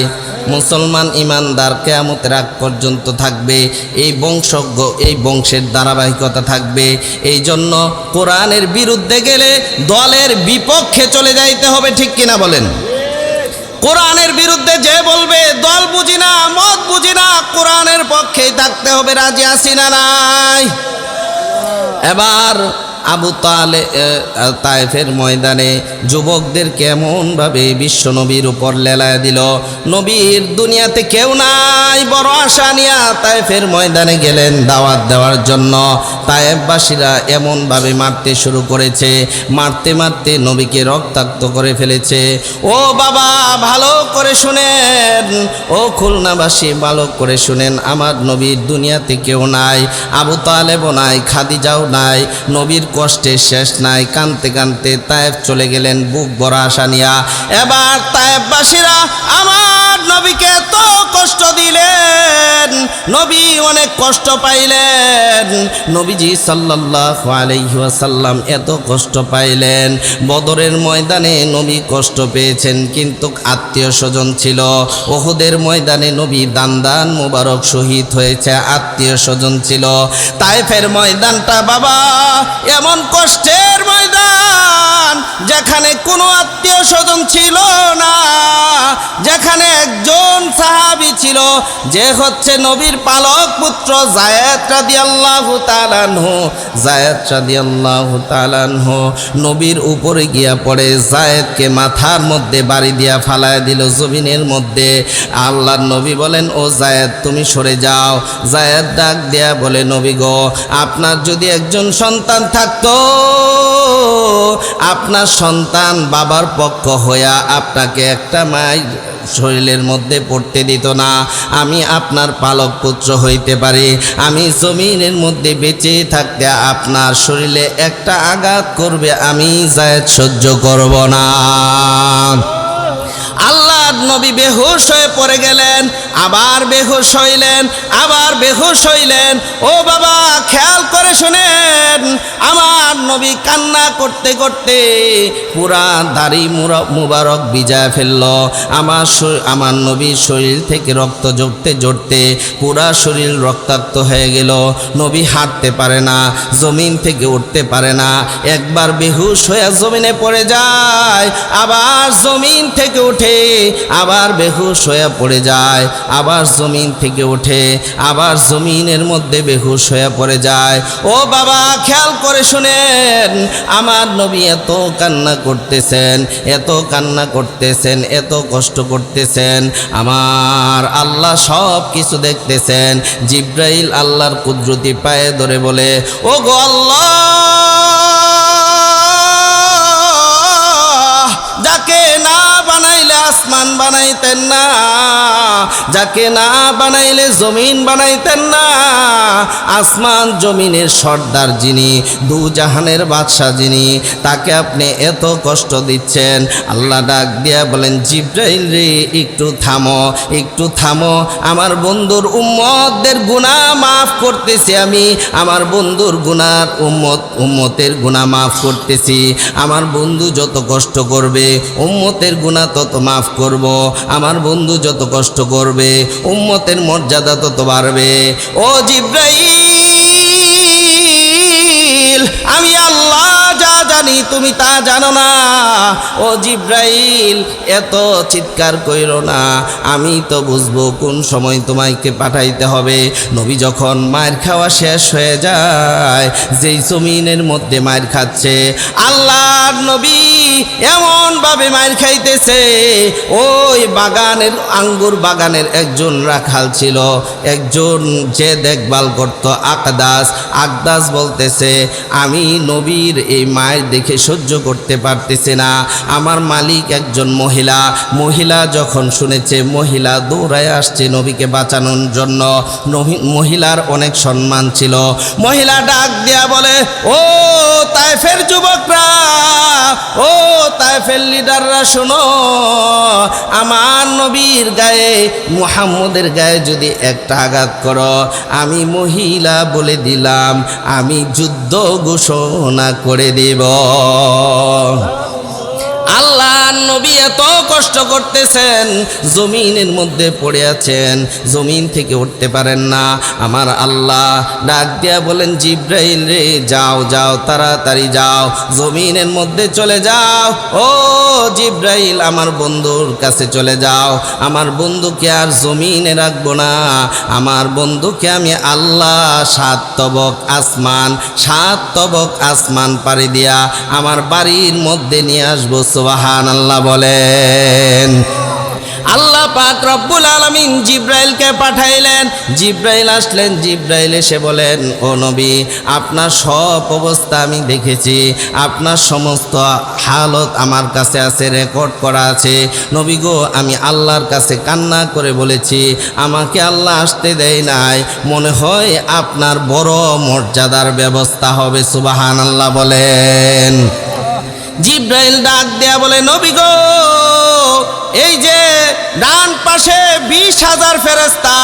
Speaker 1: মুসলমান ইমানদার কিয়ামতের আগ পর্যন্ত থাকবে, এই বংশজ্ঞ, এই বংশের ধারাবাহিকতা থাকবে। এই জন্য কোরআনের বিরুদ্ধে গেলে দলের বিপক্ষে চলে যাইতে হবে, ঠিক কিনা বলেন? কোরআনের বিরুদ্ধে যে বলবে দল বুঝি না, মত বুঝি না, কোরআনের পক্ষেই থাকতে হবে, রাজি আছি না নাই? এবার আবু তায়েফের ময়দানে যুবকদের কেমনভাবে বিশ্ব নবীর উপর লেলায় দিল। নবীর দুনিয়াতে কেউ নাই, বড় আশা নিয়া তায়েফের ময়দানে গেলেন দাওয়াত দেওয়ার জন্য। তায়েফবাসীরা এমনভাবে মারতে শুরু করেছে, মারতে মারতে নবীকে রক্তাক্ত করে ফেলেছে। ও বাবা ভালো করে শুনেন, ও খুলনাবাসী ভালো করে শুনেন, আমার নবীর দুনিয়াতে কেউ নাই, আবু তালেবও নাই, খাদিজাও নাই। নবীর কষ্টে শেষ নাই, কানতে কানতে তায়েফ চলে গেলেন বুক ভরা আশা নিয়া। এবার তায়েফবাসীরা আমার নবীকে এত কষ্ট দিলেন, নবী অনেক কষ্ট পাইলেন। নবীজি সাল্লাল্লাহু আলাইহি ওয়াসাল্লাম এত কষ্ট পাইলেন। বদরের ময়দানে নবী কষ্ট পেয়েছেন, কিন্তু আত্মীয় স্বজন ছিল। উহুদের ময়দানে নবী দান মুবারক শহীদ হয়েছে, আত্মীয় স্বজন ছিল। তায়েফের ময়দানটা বাবা এমন কষ্টের ময়দান, যেখানে কোনো আত্মীয় স্বজন ছিল না, যেখানে একজন সাহাবী ছিল দিল, যে হচ্ছে নবীর পালক পুত্র যায়েদ রাদিয়াল্লাহু তাআলা আনহু। যায়েদ রাদিয়াল্লাহু তাআলা আনহু নবীর উপরে গিয়া পড়ে যায়েদকে মাথার মধ্যে বাড়ি দিয়া ফালায় দিল জমিনের মধ্যে। আল্লাহর নবী বলেন, ও যায়েদ তুমি সরে যাও। যায়েদ ডাক দিয়া বলে, নবী গো, আপনার যদি একজন সন্তান থাকতো, আপনার সন্তান বাবার পক্ষ হইয়া আপনাকে একটা মায়ের শরীরের মধ্যে পড়তে দিত না। আমি আপনার পালক পুত্র হইতে পারি, আমি জমিনের মধ্যে বেঁচে থাকতে আপনার শরীরে একটা আঘাত করবে আমি যায়েদ সহ্য করব না। আল্লাহর নবী বেহুশ হয়ে পড়ে গেলেন, আবার বেহুশ হইলেন, আবার বেহুশ হইলেন। ও বাবা, খেয়াল করে শুনেন, আমার নবী কান্না করতে করতে পুরা দাড়ি মুবারক ভিজায় ফেলল। আমার নবীর শরীর থেকে রক্ত জড়তে জড়তে পুরা শরীর রক্তাক্ত হয়ে গেল। নবী হাঁটতে পারে না, জমিন থেকে উঠতে পারে না, একবার বেহুশ হয়ে জমিনে পড়ে যায়, আবার জমিন থেকে উঠে আবার বেহুশ হয়ে পড়ে যায়, আবার জমিন থেকে উঠে আবার জমিনের মধ্যে বেহুশ হয়ে পড়ে যায়। ও বাবা, খেয়াল করে শুনেন, আমার নবী এত কান্না করতেছেন, এত কান্না করতেছেন, এত কষ্ট করতেছেন, আমার আল্লাহ সব কিছু দেখতেছেন। জিব্রাইল আল্লাহর কুদরতি পায়ে ধরে বলে, ও গো আল্লাহ, যাকে না বানাইলে আসমান বানাইতেন না, যাকে না বানাইলে জমিন বানাইতেন না, আসমান জমিনের সর্দার যিনি, দু জাহানের বাদশা যিনি, তাকে আপনি এত কষ্ট দিচ্ছেন। আল্লাহ ডাক দিয়া বলেন, জিব্রাইল রে, একটু থামো, একটু থামো, আমার বন্ধুর উম্মতদের গুনাহ মাফ করতেছি আমি, আমার বন্ধুর গুনার উম্মতের গুনাহ মাফ করতেছি। আমার বন্ধু যত কষ্ট করবে উম্মতের গুনাহ তত মাফ করব, আমার বন্ধু যত কষ্ট করবে উম্মতের মর্যাদা তত বাড়বে। ও জিব্রাইল, আমি আল্লাহ যা জানি তুমি তা জানো না। ও জিব্রাইল, এত চিৎকার কইরো না, আমি তো বুঝবো কোন সময় তোমাকে পাঠাইতে হবে। নবী যখন মায়ের খাওয়া শেষ হয়ে যায়, যেই জমিনের মধ্যে মায়ের খাচ্ছে, আল্লাহর নবী এমন ভাবে মায়ের খাইতেছে, ওই বাগানের আঙ্গুর বাগানের একজন রাখাল ছিল, একজন যে দেখভাল করত, আকদাস বলতেছে, আমি নবীর এই মায়ের দেখে সহ্য করতে পারতেছি না। আমার মালিক একজন মহিলা যখন শুনেছে, মহিলা দৌড়ায় আসছে নবীকে বাঁচানোর জন্য। মহিলার অনেক সম্মান ছিল। মহিলা ডাক দিয়া বলে, ও তায়েফের যুবকরা, ও তায়েফের লিডাররা, শোনো, আমার নবীর গায়ে, মুহাম্মদের গায়ে যদি একটা আঘাত করো, আমি মহিলা বলে দিলাম, আমি যুদ্ধ ঘোষণা করে দেব। আল্লাহ নবী এত কষ্ট করতেছেন, জমিনের মধ্যে পড়ে আছেন, জমিন থেকে উঠতে পারেন না। আমার আল্লাহ ডাক দিয়া বলেন, জিব্রাইল রে, যাও যাও, তাড়াতাড়ি যাও, জমিনের মধ্যে চলে যাও। ও জিব্রাইল, আমার বন্ধুর কাছে চলে যাও, আমার বন্ধুকে আর জমিনে রাখবো না, আমার বন্ধুকে আমি আল্লাহ 7 তবক আসমান পাড়ি দিয়া আমার বাড়ির মধ্যে নিয়ে আসবো। সুবহানাল্লাহ বলেন। আল্লাহ পাক রব্বুল আলামিন জিব্রাইলকে পাঠাইলেন। জিব্রাইল আসলেন, জিব্রাইল এসে বলেন, ও নবী, আপনার সব অবস্থা আমি দেখেছি, আপনার সমস্ত হালত আমার কাছে আছে, রেকর্ড করা আছে। নবী গো, আমি আল্লাহর কাছে কান্না করে বলেছি, আমাকে আল্লাহ আসতে দেয় নাই, মনে হয় আপনার বড় মর্যাদার ব্যবস্থা হবে। সুবহানাল্লাহ বলেন। জিব্রাইল ডাক দেয়া বলে, নবী গো, এই যে ডান পাশে 20,000 ফেরেশতা,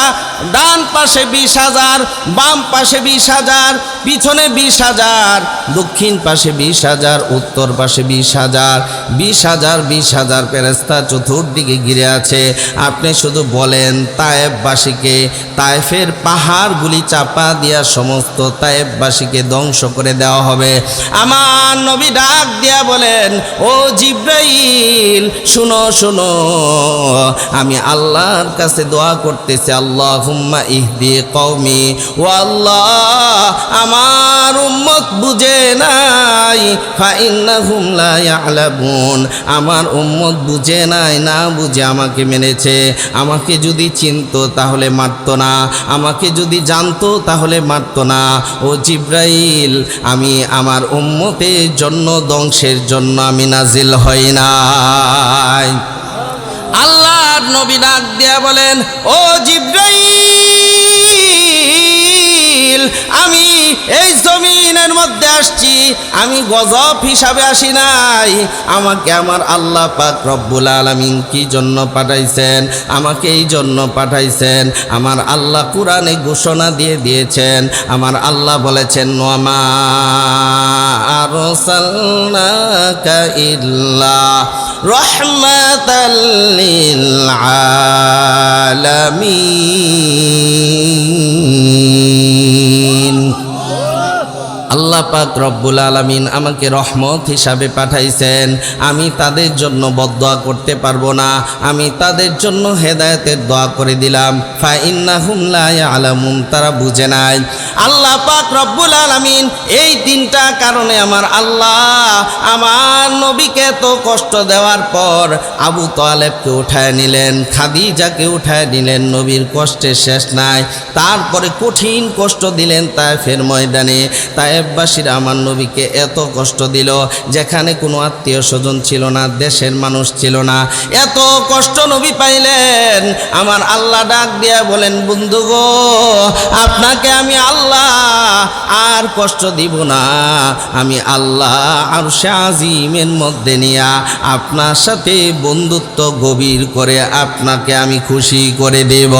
Speaker 1: ডান পাশে 20,000, বাম পাশে 20,000, পিছনে 20,000, দক্ষিণ পাশে 20,000, উত্তর পাশে 20,000, 20,000 ফেরেশতা চতুর্দিকে ঘিরে আছে। আপনি শুধু বলেন তায়েফবাসীকে, তায়েফের পাহাড়গুলি চাপা দিয়া সমস্ত তায়েফবাসীকে ধ্বংস করে দেওয়া হবে। আমার নবী ডাক দিয়া বলেন, ও জিব্রাইল, শুনো শুনো, আমি আল্লাহর কাছে দোয়া করতেছি, আল্লাহুম্মা ইহদি কওমি, ও আল্লাহ আমার উম্মত বুঝে নাই, ফাইন্নাহুম লা ইয়ালামুন, আমার উম্মত বুঝে নাই, না বুঝে আমাকে মেনেছে। আমাকে যদি চিনতো তাহলে মারতো না, আমাকে যদি জানতো তাহলে মারতো না। ও জিব্রাইল, আমি আমার উম্মতের জন্য ধ্বংসের জন্য আমি নাজিল হই নাই। আল্লাহর নবী ডাক দিয়া বলেন, ও জিব্রাইল, আমি এই জমিনের মধ্যে আসছি, আমি গজব হিসাবে আসি নাই। আমাকে আমার আল্লাহ পাক রব্বুল আলামিন কি জন্য পাঠাইছেন? আমাকে এই জন্য পাঠাইছেন। আমার আল্লাহ কুরআনে ঘোষণা দিয়ে দিয়েছেন, আমার আল্লাহ বলেছেন, ওয়ামা আরসালনাকা ইল্লা রাহমাতাল লিল আলামিন। আল্লাহ পাক রব্বুল আলামিন আমাকে রহমত হিসাবে পাঠাইছেন। আমি তাদের জন্য বদদোয়া করতে পারবো না, আমি তাদের জন্য হেদায়েতের দোয়া করে দিলাম। ফাইন্নাহুম লা ইয়ালামুন, তারা বুঝে নাই। আল্লাহ পাক রব্বুল আলামিন এই তিনটা কারণে আমার আল্লাহ আমার নবীকে তো কষ্ট দেওয়ার পর আবু তালেবকে উঠায় নিলেন, খাদিজাকে উঠায় নিলেন, নবীর কষ্টের শেষ নাই। তারপরে কঠিন কষ্ট দিলেন তায়েফের ময়দানে। তায়েফবাসীরা আমার নবীকে এত কষ্ট দিল, যেখানে কোনো আত্মীয় স্বজন ছিল না, দেশের মানুষ ছিল না, এত কষ্ট নবী পাইলেন। আমার আল্লাহ ডাক দিয়া বলেন, বন্ধু গো, আপনাকে আমি আল্লাহ আর কষ্ট দিব না। আমি আল্লাহ আরশে আজিমের মধ্যে নিয়া আপনার সাথে বন্ধুত্ব গভীর করে আপনাকে আমি খুশি করে দেব।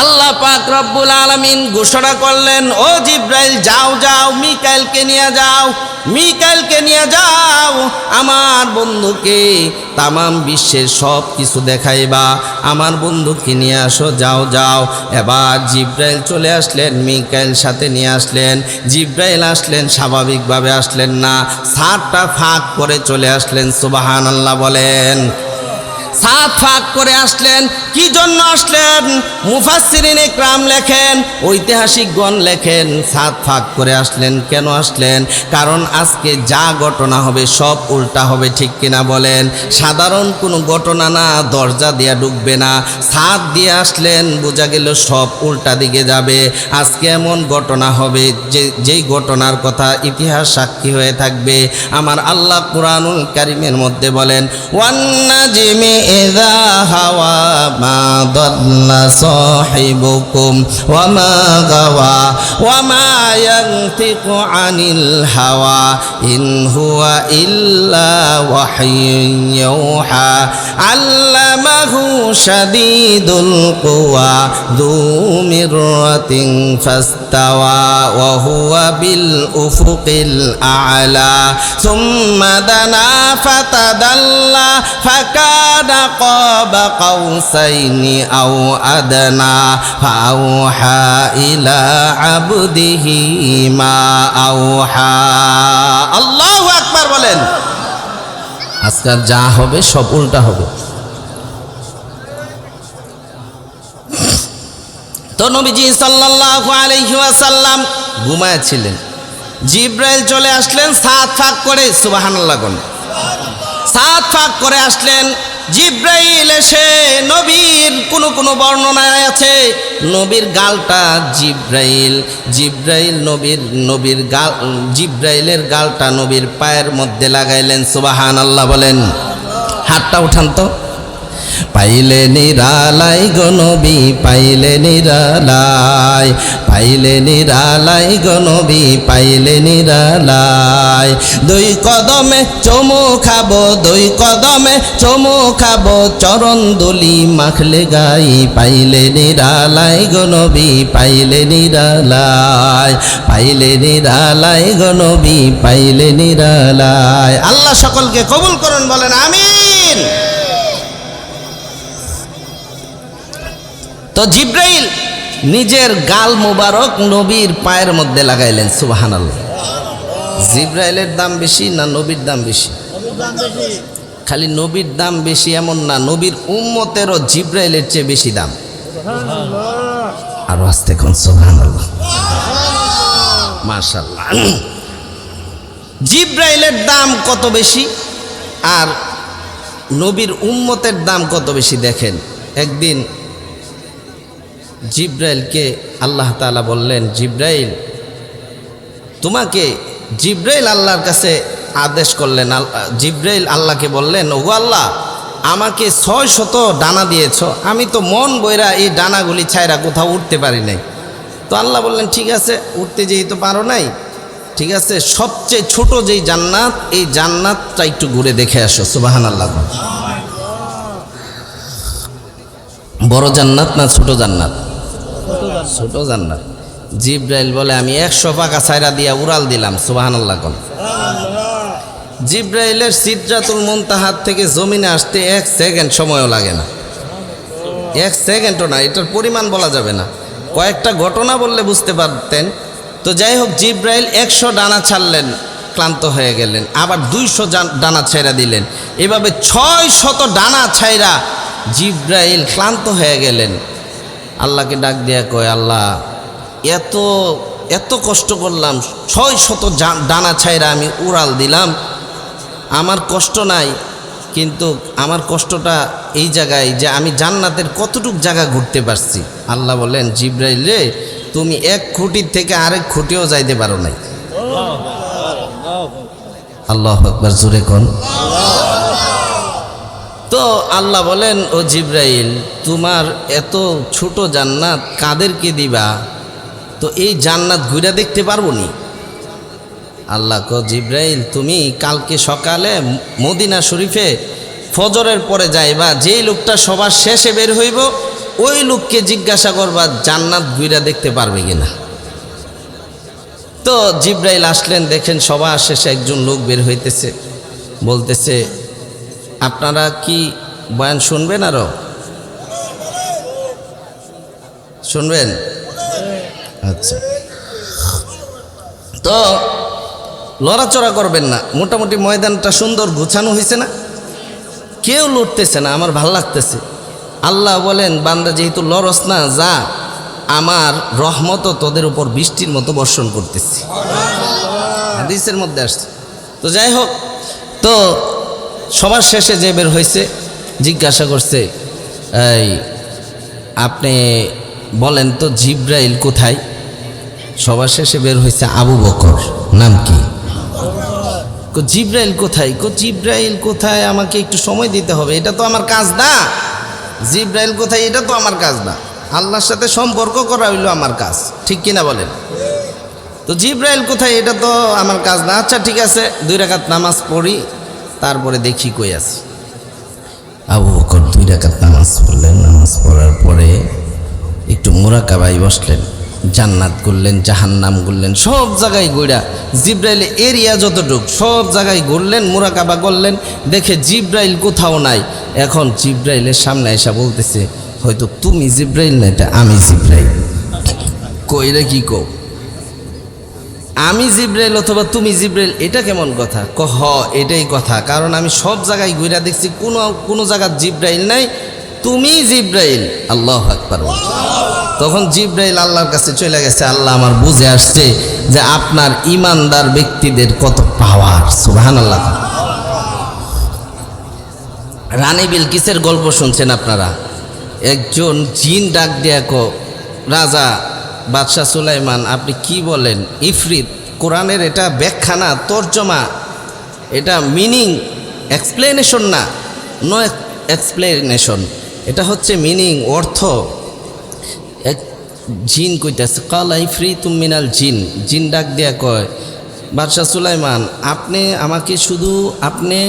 Speaker 1: আল্লাহ পাক রব্বুল আলামিন ঘোষণা করলেন, ও জিব্রাইল, যাও যাও, মিকাইলকে নিয়ে যাও, মিকাইলকে নিয়ে যাও, আমার বন্ধুকে তামাম বিশ্বের সব কিছু দেখাইবা, আমার বন্ধুকে নিয়ে আসো, যাও যাও। এবার জিব্রাইল চলে আসলেন, মিকাইল সাথে নিয়ে আসলেন। জিব্রাইল আসলেন, স্বাভাবিকভাবে আসলেন না, ছাদটা ফাঁক করে চলে আসলেন। সুবহানাল্লাহ বলেন। ছাদ ফাঁক করে আসলেন, কি জন্য আসলেন? মুফাসসিরিন ইকরাম লেখেন, ঐতিহাসিকগণ লেখেন, ছাদ ফাঁক করে আসলেন। কেন আসলেন? কারণ আজকে যা ঘটনা হবে সব উল্টা হবে, ঠিক কিনা বলেন? সাধারণ কোনো ঘটনা না, দরজা দিয়ে ঢুকবে না, ছাদ দিয়ে আসলেন, বোঝা গেল সব উল্টা দিকে যাবে। আজকে এমন ঘটনা হবে যেই ঘটনার কথা ইতিহাস সাক্ষী হয়ে থাকবে। আমার আল্লাহ কুরআনুল কারীমের মধ্যে বলেন, ওয়ান নাজমি ইযা হাওয়া মা দাল্লা সাহিবুকুম ওয়া মা গাওয়া ওয়া মা ইয়ানতিকু আনিল হাওয়া ইন হুয়া ইল্লা ওয়াহয়ুন ইউহা আল্লামাহু শাদীদুল কুওয়া যু মিররাতিন ফাস্তাওয়া ওয়া হুয়া বিল উফুকিল আ'লা সুম্মা দানা ফাতাদাল্লা ফাকানা কাবা কাউসাইনি আও আদনা ফাআওহা ইলা আবদিহি মা আওহা। আল্লাহু আকবার বলেন। আজকাল যা হবে সব উল্টা হবে। তো নবীজি সাল্লাল্লাহু আলাইহি ওয়াসাল্লাম ঘুমাচ্ছিলেন, জিব্রাইল চলে আসলেন ছাদ ফাঁক করে। সুবহানাল্লাহ কোন ছাদ ফাঁক করে আসলেন জিব্রাইল। এসে নবীর কোন বর্ণনায় আছে নবীর গালটা জিব্রাইল নবীর গাল, জিব্রাইলের গালটা নবীর পায়ের মধ্যে লাগাইলেন। সুবহানাল্লাহ বলেন। হাতটা উঠান তো। পাইলে নিরালাই গো নবী, পাইলে নিরালাই, পাইলে নিরালাই গো নবী, পাইলে নিরালাই। দুই কদমে চুমু খাবো, দুই কদমে চুমু খাবো, চরণ দুলি মাখলে গাই। পাইলে নিরালাই গো নবী, পাইলে নিরালাই, পাইলে নিরালাই গো নবী, পাইলে নিরালাই। আল্লাহ সকলকে কবুল করুন, বলেন আমিন। তো জিব্রাইল নিজের গাল মুবারক নবীর পায়ের মধ্যে লাগাইলেন। সুবহানাল্লাহ। জিব্রাইলের দাম বেশি না নবীর দাম বেশি? খালি নবীর দাম বেশি এমন না, নবীর উম্মতেরও জিব্রাইলের চেয়ে বেশি দাম। আর আস্তে কোন সুবহানাল্লাহ, মাশাআল্লাহ। জিব্রাইলের দাম কত বেশি আর নবীর উম্মতের দাম কত বেশি দেখেন। একদিন জিব্রাইলকে আল্লাহ তাআলা বললেন, জিব্রাইল তোমাকে, জিব্রাইল আল্লাহর কাছে আদেশ করলেন, জিব্রাইল আল্লাহকে বললেন, ওগো আল্লাহ আমাকে 600 ডানা দিয়েছ, আমি তো মন বইরা এই ডানাগুলি ছাইরা কোথাও উঠতে পারি নাই। তো আল্লাহ বললেন ঠিক আছে, উঠতে যেহেতু পারো নাই, ঠিক আছে সবচেয়ে ছোট যেই জান্নাত, এই জান্নাতটা একটু ঘুরে দেখে আসো। সুবহানাল্লাহ। বড় জান্নাত না ছোট জান্নাত? ছোট জান্নাত। জিব্রাইল বলে আমি 100 পাকা ছাইরা দিয়া উড়াল দিলাম। সুবহানাল্লাহ। জিব্রাইলের সিদরাতুল মুনতাহার থেকে জমিনে আসতে 1 সেকেন্ড সময়ও লাগে না, 1 সেকেন্ডও না, এটার পরিমাণ বলা যাবে না। কয়েকটা ঘটনা বললে বুঝতে পারতেন। তো যাই হোক, জিব্রাইল 100 ডানা ছাড়লেন, ক্লান্ত হয়ে গেলেন, আবার 200 ডানা ছাইরা দিলেন, এভাবে 600 ডানা ছাইরা জিব্রাইল ক্লান্ত হয়ে গেলেন। আল্লাহকে ডাক দিয়া কয়, আল্লাহ এত এত কষ্ট করলাম, 600 ডানা ছাইরা আমি উড়াল দিলাম, আমার কষ্ট নাই, কিন্তু আমার কষ্টটা এই জায়গায় যে আমি জান্নাতের কতটুক জায়গা ঘুরতে পারছি। আল্লাহ বলেন, জিব্রাইল রে তুমি 1 খুঁটির থেকে আরেক খুঁটিও যাইতে পারো নাই। আল্লাহু আকবার, জোরে কোন। তো আল্লাহ বলেন, ও জিব্রাইল তোমার এত ছোট জান্নাত কাদেরকে দিবা, তো এই জান্নাত ঘুরে দেখতে পারবো নি? আল্লাহ কো, জিব্রাইল তুমি কালকে সকালে মদিনা শরীফে ফজরের পরে যাইবা, যেই লোকটা সবার শেষে বের হইব ওই লোককে জিজ্ঞাসা করবা জান্নাত ঘুরে দেখতে পারবে কিনা। তো জিব্রাইল আসলেন, দেখেন সবার শেষে একজন লোক বের হইতেছে, বলতেছে আপনারা কি বয়ান শুনবেন? আরো শুনবেন? আচ্ছা, তো লড়াচড়া করবেন না, মোটামুটি ময়দানটা সুন্দর গুছানো হয়েছে না, কেউ লড়তেছে না, আমার ভাল লাগতেছে। আল্লাহ বলেন, বান্দা যেহেতু লড়স না, যা আমার রহমত তোদের উপর বৃষ্টির মতো বর্ষণ করতেছি, হাদিসের মধ্যে আসছে। তো যাই হোক, তো সবার শেষে যে বের হয়েছে জিজ্ঞাসা করছে, এই আপনি বলেন তো জিব্রাইল কোথায়? সবার শেষে বের হয়েছে আবু বকর। নাম কি? জিব্রাইল কোথায়? জিব্রাইল কোথায়, আমাকে একটু সময় দিতে হবে, এটা তো আমার কাজ না। জিব্রাইল কোথায়, এটা তো আমার কাজ না, আল্লাহর সাথে সম্পর্ক করা হইলো আমার কাজ, ঠিক কিনা বলেন? তো জিব্রাইল কোথায়, এটা তো আমার কাজ না। আচ্ছা ঠিক আছে, 2 রাকাত নামাজ পড়ি, তারপরে দেখি কই আছে। আবু বকর 2 রাকাত নামাজ পড়লেন, নামাজ পড়ার পরে একটু মুরাকাবায় বসলেন, জান্নাত ঘুরলেন, জাহান্নাম ঘুরলেন, সব জায়গায় ঘুরা জিব্রাইল এরিয়া যতটুক সব জায়গায় ঘুরলেন, মুরাকাবা করলেন, দেখে জিব্রাইল কোথাও নাই। এখন জিব্রাইলের সামনে এসে বলতেছে, হয়তো তুমি জিব্রাইল না, এটা আমি জিব্রাইল। কইরে কি কো, আমি জিব্রাইল অথবা তুমি জিব্রাইল, এটা কেমন কথা? হ এটাই কথা, কারণ আমি সব জায়গায় ঘুরা দেখছি কোনো জায়গায় জিব্রাইল নাই, তুমি জিব্রাইল। আল্লাহু আকবার। তখন জিব্রাইল আল্লাহর কাছে চলে গেছে, আল্লাহ আমার বুঝে আসছে যে আপনার ইমানদার ব্যক্তিদের কত পাওয়ার। সুবহানাল্লাহ। রানী বিলকিসের গল্প শুনছেন আপনারা? একজন জিন ডাক দিয়া কো, রাজা বাদশাহ সুলাইমান আপনি কি বলেন? ইফরিত, কোরআনের এটা ব্যাখ্যা না, তর্জমা, এটা মিনিং, এক্সপ্লেনেশন না, নো এক্সপ্লেনেশন, এটা হচ্ছে মিনিং, অর্থ। এক জিন কইতেছে, কালা ইফরিতুম মিনাল জিন, জিন ডাক দিয়া কয়, বাদশাহ সুলাইমান আপনি আমাকে শুধু আপনি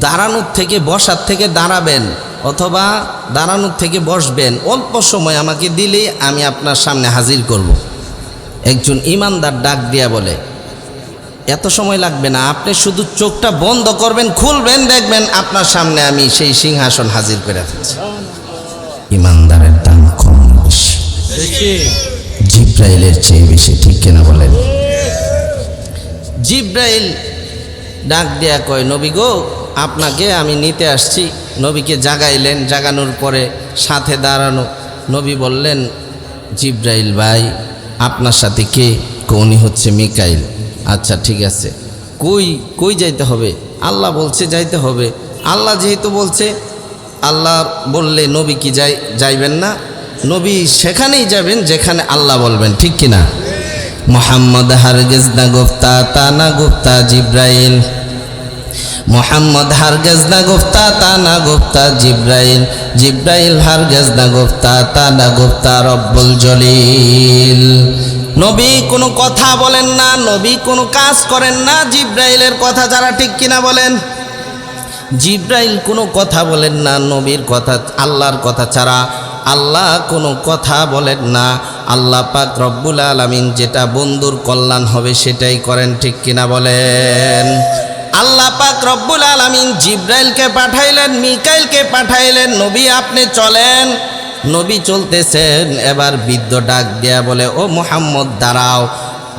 Speaker 1: দাঁড়ানোর থেকে বসার থেকে দাঁড়াবেন অথবা দাঁড়ানোর থেকে বসবেন, অল্প সময় আমাকে দিলেই আমি আপনার সামনে হাজির করব। একজন ইমানদার ডাক দিয়া বলে, এত সময় লাগবে না, আপনি শুধু চোখটা বন্ধ করবেন, খুলবেন, দেখবেন আপনার সামনে আমি সেই সিংহাসন হাজির করে ফেলছি। ইমানদারের দাম কম বেশি? জিব্রাইলের চেয়ে বেশি, ঠিক কিনা বলেন? জিব্রাইল ডাক দিয়া কয়, নবী গো, আপনাকে আমি নিতে আসছি। নবীকে জাগাইলেন, জাগানোর পরে সাথে দাঁড়ানো। নবী বললেন, জিব্রাইল ভাই, আপনার সাথে কে? উনি হচ্ছে মিকাইল। আচ্ছা ঠিক আছে, কই যাইতে হবে? আল্লাহ বলছে যাইতে হবে। আল্লাহ যেহেতু বলছে, আল্লাহ বললে নবী কি যাইবেন না? নবী সেখানেই যাবেন যেখানে আল্লাহ বলবেন, ঠিক কিনা? মোহাম্মদ হারগেজ না গুফতা, তা না গুফতা জিব্রাইল। মোহাম্মদ হারগেজ না গুফতা, তা না গুফতা জিব্রাইল। জিব্রাইল হারগেজ না গুফতা, তা না গুফতা রব্বুল জলিল। নবী কোনো কথা বলেন না, নবী কোনো কাজ করেন না জিব্রাইলের কথা ছাড়া, ঠিক কিনা বলেন? জিব্রাইল কোনো কথা বলেন না নবীর কথা, আল্লাহর কথা ছাড়া। আল্লাহ কোনো কথা বলেন না। আল্লাহ পাক রব্বুল আলামিন যেটা বন্ধুর কল্যাণ হবে সেটাই করেন, ঠিক কিনা বলেন? আল্লাহ পাক রব্বুল আলামিন জিব্রাইলকে পাঠাইলেন, মিকাইলকে পাঠাইলেন, নবী আপনি চলেন। নবী চলতেছেন, এবার বৃদ্ধ ডাক দিয়া বলে, ও মুহাম্মদ দাঁড়াও।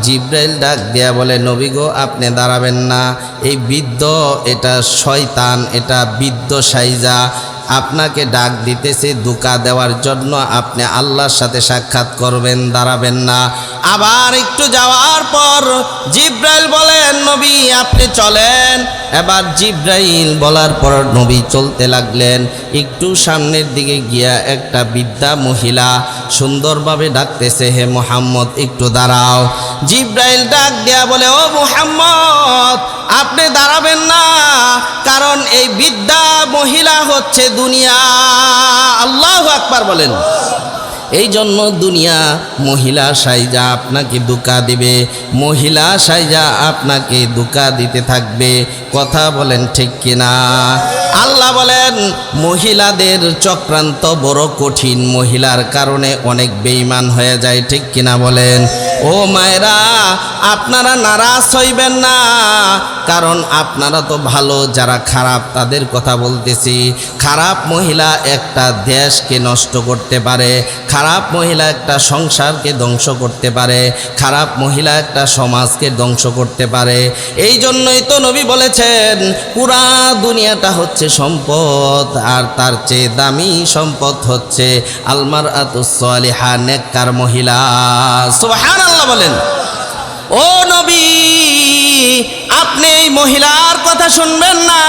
Speaker 1: জিব্রাইল ডাক দিয়া বলে, নবী গো, আপনি দাঁড়াবেন না। এই বৃদ্ধ, এটা শয়তান, এটা বৃদ্ধ সাইজা আপনাকে ডাক দিতেছে ধোঁকা দেওয়ার জন্য। আপনি আল্লাহর সাথে সাক্ষাৎ করবেন, দাঁড়াবেন না। আবার একটু যাওয়ার পর জিব্রাইল বলেন, নবী আপনি চলেন। এবার জিব্রাইল বলার পর নবী চলতে লাগলেন। একটু সামনের দিকে গিয়া একটা বৃদ্ধা মহিলা সুন্দরভাবে ডাকতেছে, হে মুহাম্মদ একটু দাঁড়াও। জিব্রাইল ডাক দেয়া বলে, ও মুহাম্মদ আপনি দাঁড়াবেন না, কারণ এই বৃদ্ধা মহিলা হচ্ছে দুনিয়া। আল্লাহু আকবার বলেন। এই জন্য দুনিয়া মহিলা সাইজা আপনাকে ধোঁকা দিবে, মহিলা সাইজা আপনাকে ধোঁকা দিতে থাকবে। কথা বলেন ঠিক কিনা? আল্লাহ বলেন, মহিলাদের চক্রান্ত বড় কঠিন, মহিলার কারণে অনেক বেঈমান হয়ে যায়, ঠিক কিনা বলেন? ও মায়েরা, আপনারা নারাজ হইবেন না, কারণ আপনারা তো ভালো, যারা খারাপ তাদের কথা বলতেছি। খারাপ মহিলা একটা দেশকে নষ্ট করতে পারে, খারাপ মহিলা একটা সংসারকে ধ্বংস করতে পারে, খারাপ মহিলা একটা সমাজকে ধ্বংস করতে পারে। এই জন্যই তো নবী বলেছেন, পুরা দুনিয়াটা হচ্ছে সম্পদ, আর তার চেয়ে দামি সম্পদ হচ্ছে আলমারআতুস সালিহা, নেককার মহিলা। সুবহানাল্লাহ বলেন। ও নবী, আপনি এই মহিলার কথা শুনবেন না।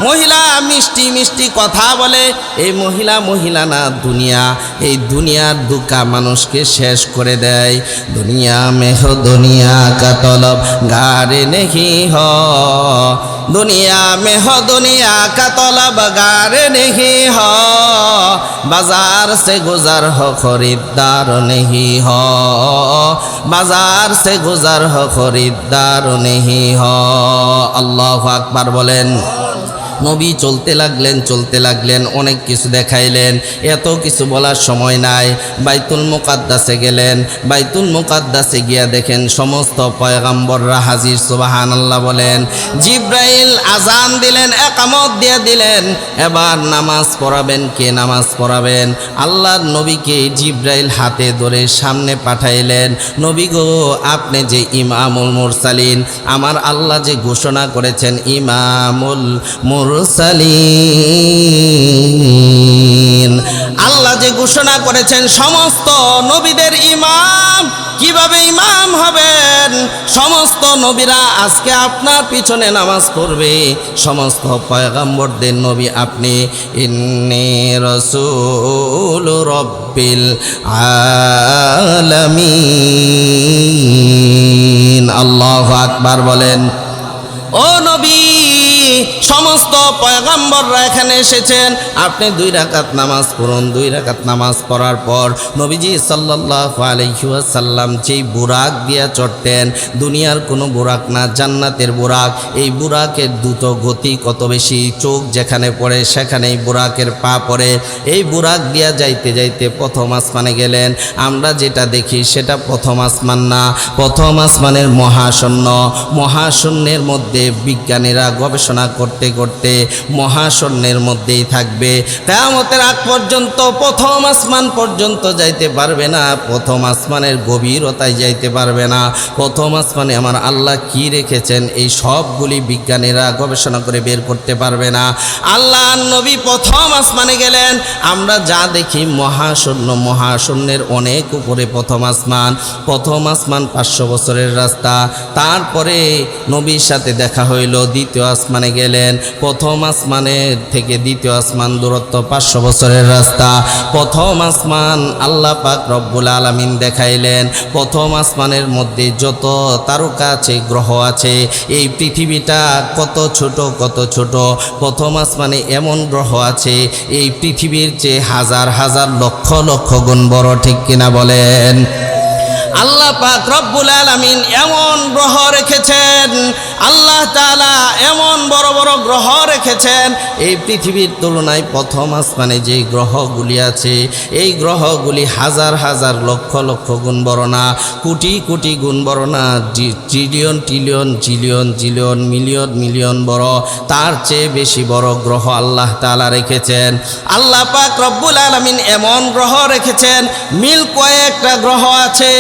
Speaker 1: মহিলা মিষ্টি মিষ্টি কথা বলে। এই মহিলা মহিলা না, দুনিয়া। এই দুনিয়ার ধোঁকা মানুষকে শেষ করে দেয়। দুনিয়া মেহ দুনিয়া কা তলব গারে নেহি হ, দুনিয়া মেহ দুনিয়া কা তলব গারে নেহি হ, বাজার সে গুজার हो खरीदार नहीं हो, बाजार से गुजर हो खरीदार नहीं हो। अल्लाहु আকবার বলেন। নবী চলতে লাগলেন, অনেক কিছু দেখাইলেন। এত কিছু বলার সময় নাই। বাইতুল মুকাদ্দাসে গেলেন। বাইতুল মুকাদ্দাসে গিয়া দেখেন সমস্ত পয়গম্বররা হাজির। সুবহানাল্লাহ বলেন। জিব্রাইল আজান দিলেন, একামত দিয়ে দিলেন। এবার নামাজ পড়াবেন। কে নামাজ পড়াবেন? আল্লাহর নবীকে জিব্রাইল হাতে ধরে সামনে পাঠাইলেন। নবী গো, আপনি যে ইমামুল মুরসালিন, আমার আল্লাহ যে ঘোষণা করেছেন ইমামুল মুরসালিন, আল্লাহ যে ঘোষণা করেছেন সমস্ত নবীদের ইমাম, কিভাবে ইমাম হবেন? সমস্ত নবীরা আজকে আপনার পিছনে নামাজ পড়বে, সমস্ত পয়গম্বরদের নবী আপনি। ইন্নী রাসূল রাব্বিল আলামিন। আল্লাহু আকবার বলেন। ও নবী, সমস্ত পয়গম্বররা এখানে এসেছেন, আপনি 2 রাকাত নামাজ পড়ুন। 2 রাকাত নামাজ পড়ার পর নবীজি সাল্লাল্লাহু আলাইহি ওয়াসাল্লাম যেই বুরাক দিয়া চড়তেন, দুনিয়ার কোনো বুরাক না, জান্নাতের বুরাক। এই বুরাকের দ্রুত গতি কত বেশি, চোখ যেখানে পড়ে সেখানেই বুরাকের পা পড়ে। এই বুরাক দিয়া যাইতে যাইতে প্রথম আসমানে গেলেন। আমরা যেটা দেখি সেটা প্রথম আসমান না, প্রথম আসমানের মহাশূন্য। মহাশূন্যের মধ্যে বিজ্ঞানীরা গবেষণা করতে করতে মহাশূন্যের মধ্যেই থাকবে। কিয়ামতের আগ পর্যন্ত প্রথম আসমান পর্যন্ত যাইতে পারবে না, প্রথম আসমানের গভীরতায় যাইতে পারবে না। প্রথম আসমানে আমার আল্লাহ কি রেখেছেন এই সবগুলি বিজ্ঞানীরা গবেষণা করে বের করতে পারবে না। আল্লাহ নবী প্রথম আসমানে গেলেন, আমরা যা দেখি মহাশূন্য, মহাশূন্যের অনেক উপরে প্রথম আসমান। প্রথম আসমান 500 বছরের রাস্তা। তারপরে নবীর সাথে দেখা হইল, দ্বিতীয় আসমানে গেলেন। প্রথম আসমানের থেকে দ্বিতীয় আসমান দূরত্ব 500 বছরের রাস্তা। প্রথম আসমান আল্লাহ পাক রব্বুল আলামিন দেখাইলেন। প্রথম আসমানের মধ্যে যত তারকা আছে, গ্রহ আছে, এই পৃথিবীটা কত ছোট, কত ছোট। প্রথম আসমানে এমন গ্রহ আছে এই পৃথিবীর চেয়ে হাজার হাজার লক্ষ লক্ষ গুণ বড়, ঠিক কিনা বলেন? আল্লাহ পাক রব্বুল আলামিন এমন গ্রহ রেখেছেন, আল্লাহ তাআলা এমন বড় বড় গ্রহ রেখেছেন, এই পৃথিবীর তুলনায় প্রথম আসমানে যে গ্রহগুলি আছে এই গ্রহগুলি হাজার হাজার লক্ষ লক্ষ গুণ বড় না, কোটি কোটি গুণ বড় না, trillion trillion zillion zillion million million বড়, তার চেয়ে বেশি বড় গ্রহ আল্লাহ তাআলা রেখেছেন। আল্লাহ পাক রব্বুল আলামিন এমন গ্রহ রেখেছেন, মিল্ক ওয়ে একটা গ্রহ আছে,